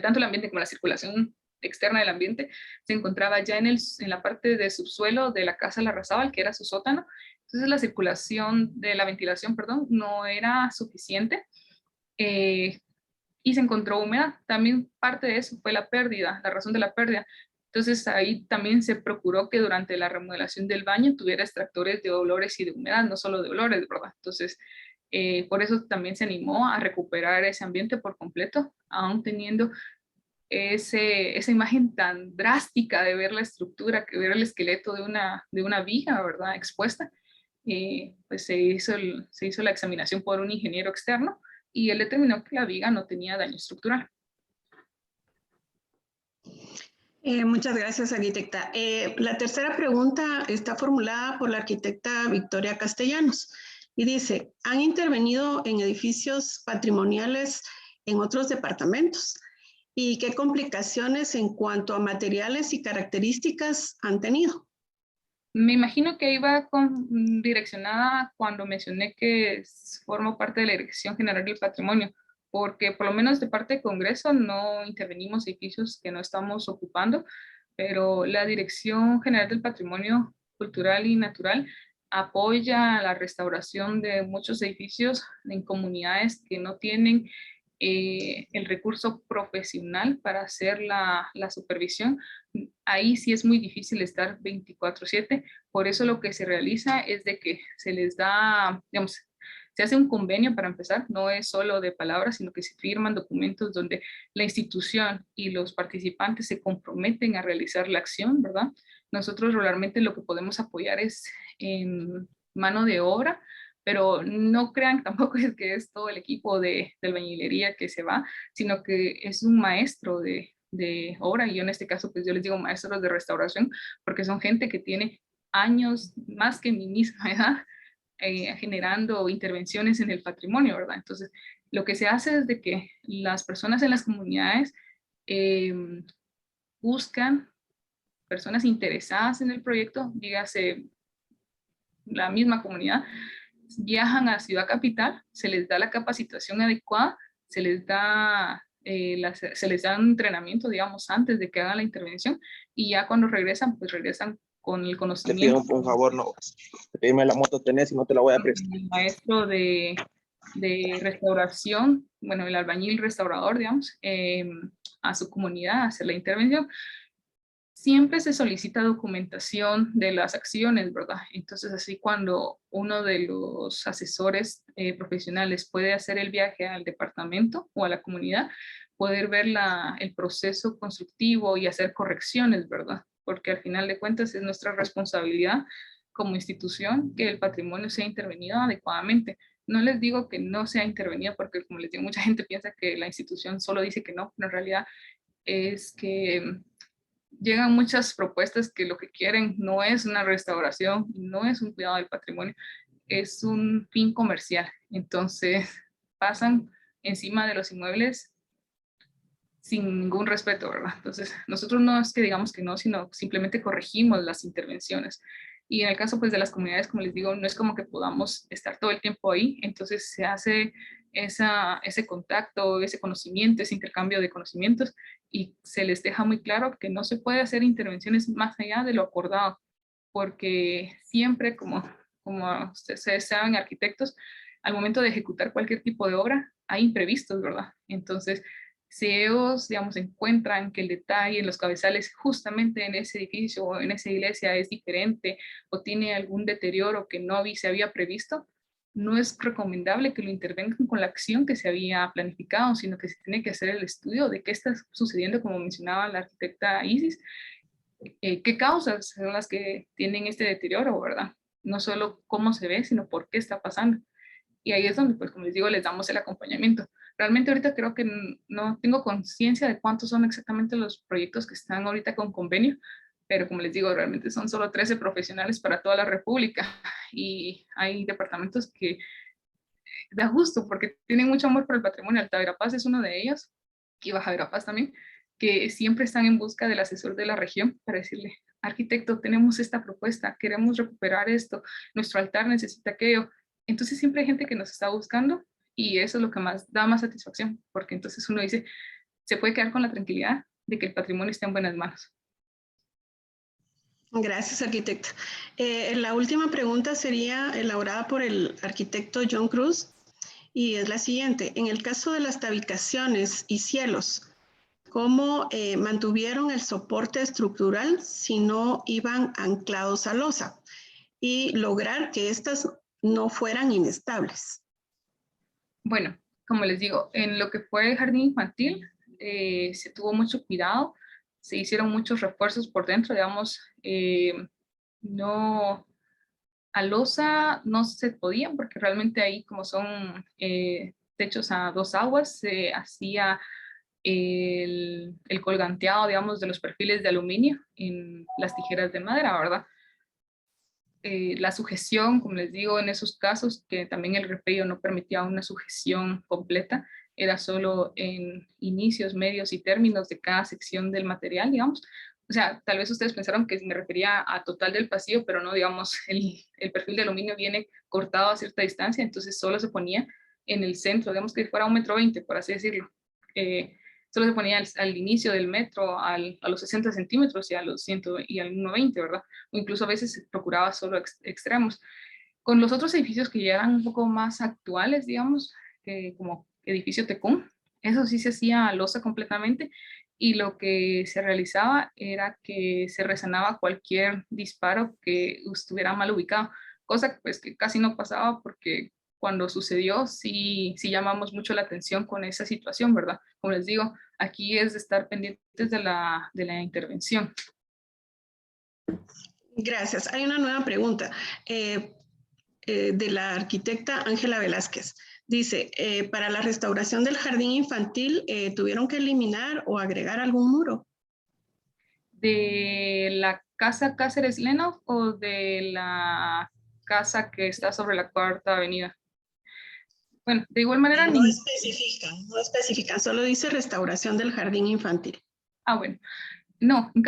Speaker 2: tanto el ambiente como la circulación externa del ambiente, se encontraba ya en la parte de subsuelo de la Casa Larrazábal, que era su sótano. Entonces la circulación de la ventilación, perdón, no era suficiente. Y se encontró humedad. También parte de eso fue la pérdida, la razón de la pérdida. Entonces ahí también se procuró que durante la remodelación del baño tuviera extractores de olores y de humedad, no solo de olores, ¿verdad? Entonces, por eso también se animó a recuperar ese ambiente por completo, aún teniendo esa imagen tan drástica de ver la estructura, que ver el esqueleto de una viga, ¿verdad? Expuesta. Pues se hizo la examinación por un ingeniero externo y él determinó que la viga no tenía daño estructural.
Speaker 3: Muchas gracias, arquitecta. La tercera pregunta está formulada por la arquitecta Victoria Castellanos y dice: ¿han intervenido en edificios patrimoniales en otros departamentos? ¿Y qué complicaciones en cuanto a materiales y características han tenido?
Speaker 2: Me imagino que iba direccionada cuando mencioné que formo parte de la Dirección General del Patrimonio. porque por lo menos de parte de Congreso no intervenimos edificios que no estamos ocupando, pero la Dirección General del Patrimonio Cultural y Natural apoya la restauración de muchos edificios en comunidades que no tienen el recurso profesional para hacer la supervisión. Ahí sí es muy difícil estar 24/7, por eso lo que se realiza es de que se les da, digamos, se hace un convenio para empezar, no es solo de palabras, sino que se firman documentos donde la institución y los participantes se comprometen a realizar la acción, ¿verdad? Nosotros regularmente lo que podemos apoyar es en mano de obra, pero no crean tampoco es que es todo el equipo de albañilería que se va, sino que es un maestro de obra, y yo en este caso pues yo les digo maestros de restauración, porque son gente que tiene años más que mi misma edad generando intervenciones en el patrimonio, ¿verdad? Entonces, lo que se hace es de que las personas en las comunidades eh, buscan personas interesadas en el proyecto, dígase la misma comunidad, viajan a Ciudad Capital, se les da la capacitación adecuada, se les da se les da un entrenamiento, digamos, antes de que hagan la intervención, y ya cuando regresan, pues regresan con el
Speaker 4: Te pido
Speaker 2: conocimiento.
Speaker 4: un favor, no, pedirme la moto tenés y no te la voy a prestar.
Speaker 2: El maestro de restauración, bueno, el albañil restaurador, digamos, a su comunidad a hacer la intervención. Siempre se solicita documentación de las acciones, ¿verdad? Entonces, así cuando uno de los asesores profesionales puede hacer el viaje al departamento o a la comunidad, poder ver el proceso constructivo y hacer correcciones, ¿verdad? Porque al final de cuentas es nuestra responsabilidad como institución que el patrimonio sea intervenido adecuadamente. No les digo que no sea intervenido porque, como les digo, mucha gente piensa que la institución solo dice que no, pero en realidad es que llegan muchas propuestas que lo que quieren no es una restauración, no es un cuidado del patrimonio, es un fin comercial. Entonces pasan encima de los inmuebles sin ningún respeto, ¿verdad? Entonces nosotros no es que digamos que no, sino simplemente corregimos las intervenciones. Y en el caso pues de las comunidades, como les digo, no es como que podamos estar todo el tiempo ahí, entonces se hace ese contacto, ese conocimiento, ese intercambio de conocimientos, y se les deja muy claro que no se puede hacer intervenciones más allá de lo acordado, porque siempre, como ustedes saben, arquitectos, al momento de ejecutar cualquier tipo de obra, hay imprevistos, ¿verdad? Entonces, si ellos, digamos, encuentran que el detalle en los cabezales justamente en ese edificio o en esa iglesia es diferente o tiene algún deterioro que no se había previsto, no es recomendable que lo intervengan con la acción que se había planificado, sino que se tiene que hacer el estudio de qué está sucediendo, como mencionaba la arquitecta Isis, qué causas son las que tienen este deterioro, ¿verdad? No solo cómo se ve, sino por qué está pasando. Y ahí es donde, pues, como les digo, les damos el acompañamiento. Realmente ahorita creo que no tengo conciencia de cuántos son exactamente los proyectos que están ahorita con convenio, pero como les digo, realmente son solo 13 profesionales para toda la República, y hay departamentos que da gusto porque tienen mucho amor por el patrimonio. Alta Verapaz es uno de ellos, y Baja Verapaz también, que siempre están en busca del asesor de la región para decirle: arquitecto, tenemos esta propuesta, queremos recuperar esto, nuestro altar necesita aquello. Entonces siempre hay gente que nos está buscando, y eso es lo que más da más satisfacción, porque entonces uno dice, se puede quedar con la tranquilidad de que el patrimonio está en buenas manos.
Speaker 3: Gracias, arquitecta. La última pregunta sería elaborada por el arquitecto John Cruz, y es la siguiente. En el caso de las tabicaciones y cielos, ¿cómo mantuvieron el soporte estructural si no iban anclados a losa? Y lograr que estas no fueran inestables.
Speaker 2: Bueno, como les digo, en lo que fue el jardín infantil, se tuvo mucho cuidado, se hicieron muchos refuerzos por dentro, digamos, no, a losa no se podía, porque realmente ahí, como son techos a dos aguas, se hacía el colganteado, digamos, de los perfiles de aluminio en las tijeras de madera, ¿verdad? La sujeción, como les digo, en esos casos, que también el repello no permitía una sujeción completa, era solo en inicios, medios y términos de cada sección del material, digamos. O sea, tal vez ustedes pensaron que me refería a total del pasillo, pero no, digamos, el perfil de aluminio viene cortado a cierta distancia, entonces solo se ponía en el centro, digamos que fuera 1,20 m, por así decirlo. Solo se ponía al inicio del metro a los 60 centímetros y a los 100 y al 1,20 m, ¿verdad? O incluso a veces se procuraba solo extremos. Con los otros edificios que ya eran un poco más actuales, digamos, como edificio Tecún, eso sí se hacía a losa completamente, y lo que se realizaba era que se resanaba cualquier disparo que estuviera mal ubicado, cosa pues que casi no pasaba porque cuando sucedió sí llamamos mucho la atención con esa situación, ¿verdad? Como les digo, aquí es de estar pendientes de la intervención.
Speaker 3: Gracias. Hay una nueva pregunta de la arquitecta Ángela Velázquez. Dice, para la restauración del jardín infantil, ¿tuvieron que eliminar o agregar algún muro?
Speaker 2: ¿De la casa Cáceres Leno o de la casa que está sobre la Cuarta Avenida? Bueno, de igual manera...
Speaker 3: No especifican, solo dice restauración del jardín infantil.
Speaker 2: Bueno. No, en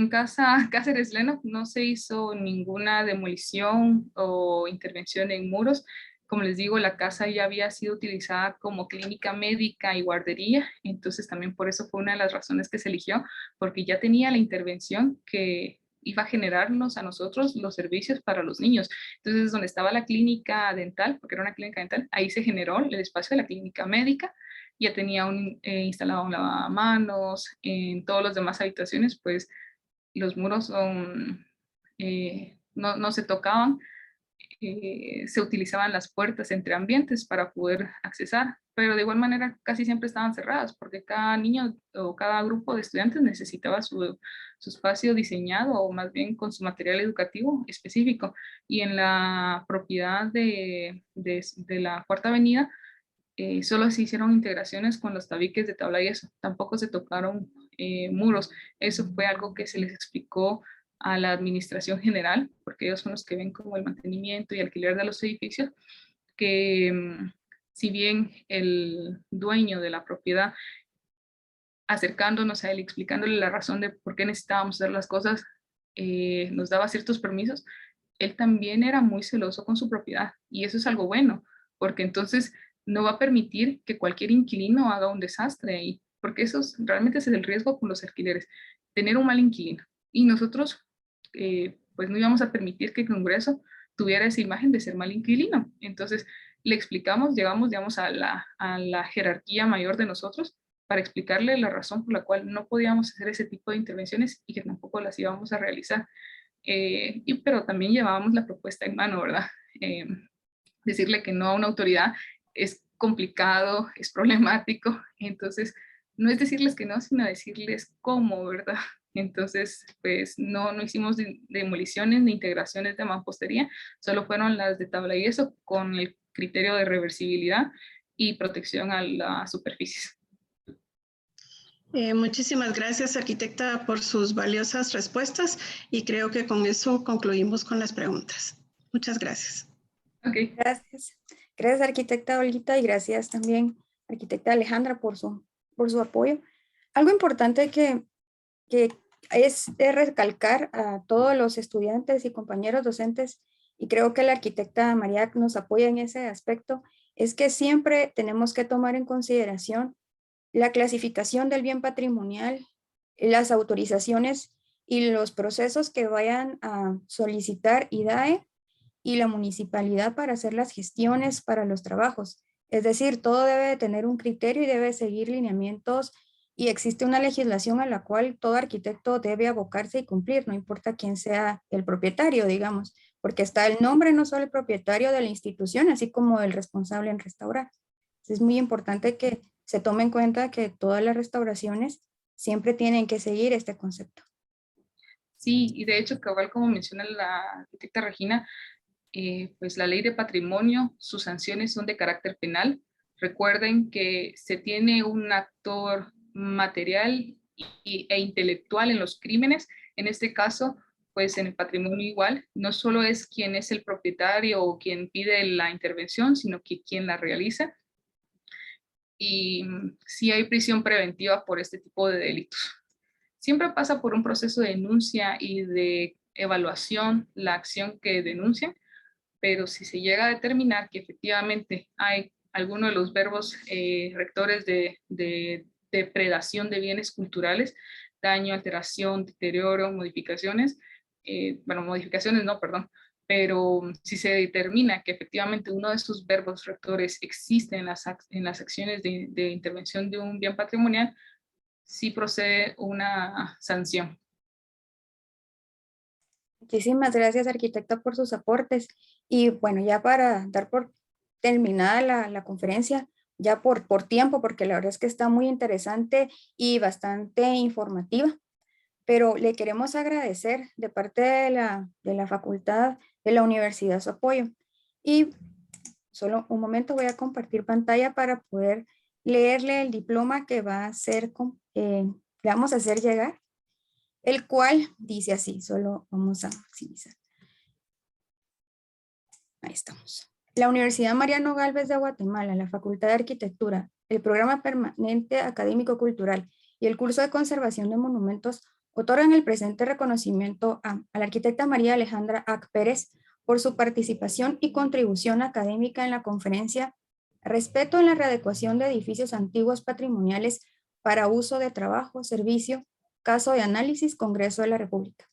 Speaker 2: casa Cáceres Leno no se hizo ninguna demolición o intervención en muros. Como les digo, la casa ya había sido utilizada como clínica médica y guardería, entonces también por eso fue una de las razones que se eligió, porque ya tenía la intervención que iba a generarnos a nosotros los servicios para los niños. Entonces, donde estaba la clínica dental, porque era una clínica dental, ahí se generó el espacio de la clínica médica. Ya tenía instalado un lavamanos. En todas las demás habitaciones, pues los muros no se tocaban, se utilizaban las puertas entre ambientes para poder accesar, pero de igual manera casi siempre estaban cerradas porque cada niño o cada grupo de estudiantes necesitaba su espacio diseñado, o más bien con su material educativo específico. Y en la propiedad de la Cuarta Avenida, solo se hicieron integraciones con los tabiques de tabla y eso, tampoco se tocaron muros. Eso fue algo que se les explicó a la administración general, porque ellos son los que ven como el mantenimiento y alquiler de los edificios, que si bien el dueño de la propiedad, acercándonos a él, explicándole la razón de por qué necesitábamos hacer las cosas, nos daba ciertos permisos, él también era muy celoso con su propiedad, y eso es algo bueno, porque entonces no va a permitir que cualquier inquilino haga un desastre ahí, porque realmente ese es el riesgo con los alquileres, tener un mal inquilino. Y nosotros, pues no íbamos a permitir que el Congreso tuviera esa imagen de ser mal inquilino. Entonces le explicamos, llegamos, digamos, a la jerarquía mayor de nosotros para explicarle la razón por la cual no podíamos hacer ese tipo de intervenciones y que tampoco las íbamos a realizar. Pero también llevábamos la propuesta en mano, ¿verdad? Decirle que no a una autoridad es complicado, es problemático, entonces no es decirles que no, sino decirles cómo, ¿verdad? Entonces, pues no hicimos demoliciones ni integraciones de mampostería, solo fueron las de tabla y eso, con el criterio de reversibilidad y protección a las superficies.
Speaker 3: Muchísimas gracias, arquitecta, por sus valiosas respuestas, y creo que con eso concluimos con las preguntas. Muchas gracias.
Speaker 2: Okay.
Speaker 1: Gracias. Gracias, arquitecta Olguita, y gracias también, arquitecta Alejandra, por su apoyo. Algo importante que es de recalcar a todos los estudiantes y compañeros docentes, y creo que la arquitecta María nos apoya en ese aspecto, es que siempre tenemos que tomar en consideración la clasificación del bien patrimonial, las autorizaciones y los procesos que vayan a solicitar IDAE y la municipalidad para hacer las gestiones para los trabajos. Es decir, todo debe de tener un criterio y debe seguir lineamientos, y existe una legislación a la cual todo arquitecto debe abocarse y cumplir, no importa quién sea el propietario, digamos, porque está el nombre no solo el propietario de la institución, así como el responsable en restaurar. Es muy importante que se tome en cuenta que todas las restauraciones siempre tienen que seguir este concepto.
Speaker 2: Sí, y de hecho, cabal, como menciona la arquitecta Regina, pues la ley de patrimonio, sus sanciones son de carácter penal. Recuerden que se tiene un actor material e intelectual en los crímenes. En este caso, pues en el patrimonio igual, no solo es quien es el propietario o quien pide la intervención, sino que quien la realiza. Y sí hay prisión preventiva por este tipo de delitos. Siempre pasa por un proceso de denuncia y de evaluación la acción que denuncian, pero si se llega a determinar que efectivamente hay alguno de los verbos rectores de depredación de bienes culturales, daño, alteración, deterioro, modificaciones, bueno, modificaciones no, perdón, pero si se determina que efectivamente uno de esos verbos rectores existe en las acciones de intervención de un bien patrimonial, sí procede una sanción.
Speaker 1: Muchísimas gracias, arquitecta, por sus aportes. Y bueno, ya para dar por terminada la conferencia, ya por tiempo, porque la verdad es que está muy interesante y bastante informativa, pero le queremos agradecer de parte de la facultad de la universidad su apoyo. Y solo un momento, voy a compartir pantalla para poder leerle el diploma que va a ser, le vamos a hacer llegar, el cual dice así, solo vamos a maximizar. Ahí estamos. La Universidad Mariano Gálvez de Guatemala, la Facultad de Arquitectura, el Programa Permanente Académico Cultural y el Curso de Conservación de Monumentos otorgan el presente reconocimiento a la arquitecta María Alejandra Ack Pérez por su participación y contribución académica en la conferencia Respeto en la readecuación de edificios antiguos patrimoniales para uso de trabajo, servicio, caso de análisis, Congreso de la República.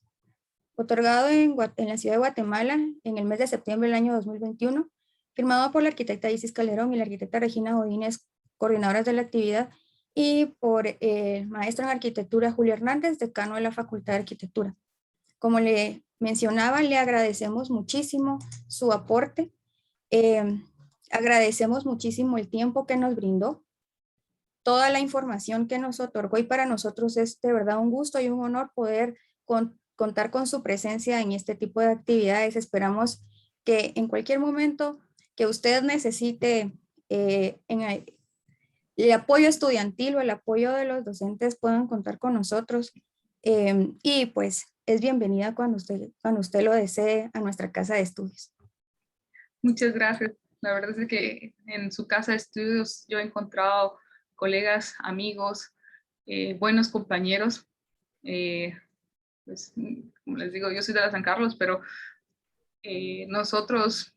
Speaker 1: Otorgado en la ciudad de Guatemala en el mes de septiembre del año 2021, firmado por la arquitecta Isis Calderón y la arquitecta Regina Godínez, coordinadoras de la actividad, y por el maestro en arquitectura Julio Hernández, decano de la Facultad de Arquitectura. Como le mencionaba, le agradecemos muchísimo su aporte, agradecemos muchísimo el tiempo que nos brindó, toda la información que nos otorgó, y para nosotros es de verdad un gusto y un honor poder contar con su presencia en este tipo de actividades. Esperamos que en cualquier momento que usted necesite el apoyo estudiantil o el apoyo de los docentes, puedan contar con nosotros, y pues es bienvenida cuando usted lo desee a nuestra casa de estudios.
Speaker 2: Muchas gracias. La verdad es que en su casa de estudios yo he encontrado colegas, amigos, buenos compañeros. Pues, como les digo, yo soy de la San Carlos, pero nosotros,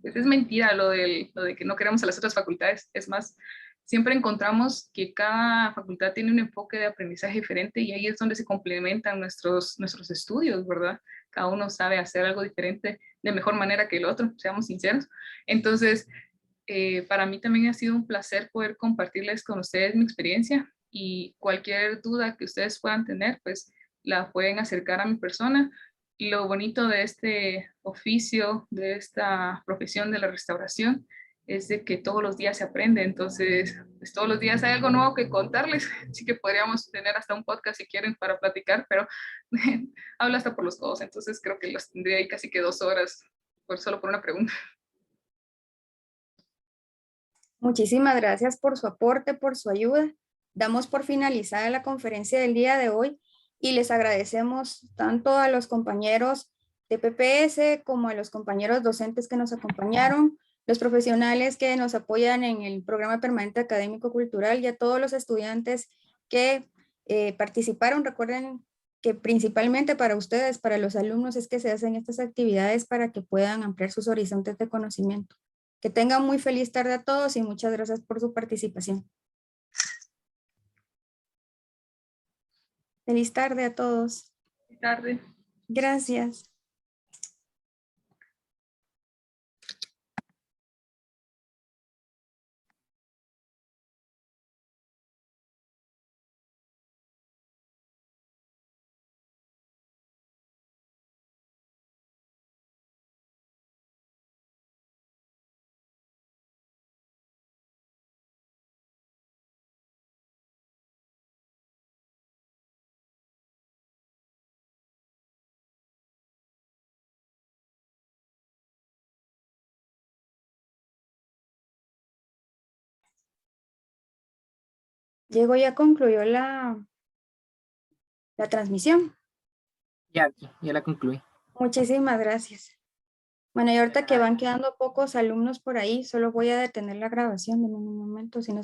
Speaker 2: pues es mentira lo de que no queremos a las otras facultades. Es más, siempre encontramos que cada facultad tiene un enfoque de aprendizaje diferente y ahí es donde se complementan nuestros estudios, ¿verdad? Cada uno sabe hacer algo diferente de mejor manera que el otro, seamos sinceros. Entonces, para mí también ha sido un placer poder compartirles con ustedes mi experiencia, y cualquier duda que ustedes puedan tener, pues la pueden acercar a mi persona. Y lo bonito de este oficio, de esta profesión de la restauración, es de que todos los días se aprende. Entonces, pues todos los días hay algo nuevo que contarles. Así que podríamos tener hasta un podcast si quieren para platicar, pero hablo hasta por los codos. Entonces creo que los tendría ahí casi que 2 horas solo por una pregunta.
Speaker 1: Muchísimas gracias por su aporte, por su ayuda. Damos por finalizada la conferencia del día de hoy y les agradecemos tanto a los compañeros de PPS como a los compañeros docentes que nos acompañaron, los profesionales que nos apoyan en el Programa Permanente Académico Cultural, y a todos los estudiantes que participaron. Recuerden que principalmente para ustedes, para los alumnos, es que se hacen estas actividades para que puedan ampliar sus horizontes de conocimiento. Que tengan muy feliz tarde a todos y muchas gracias por su participación. Feliz tarde a todos.
Speaker 2: Feliz tarde.
Speaker 1: Gracias. Diego, ya concluyó la transmisión.
Speaker 5: Ya la concluí.
Speaker 1: Muchísimas gracias. Bueno, y ahorita que van quedando pocos alumnos por ahí, solo voy a detener la grabación de un momento, si no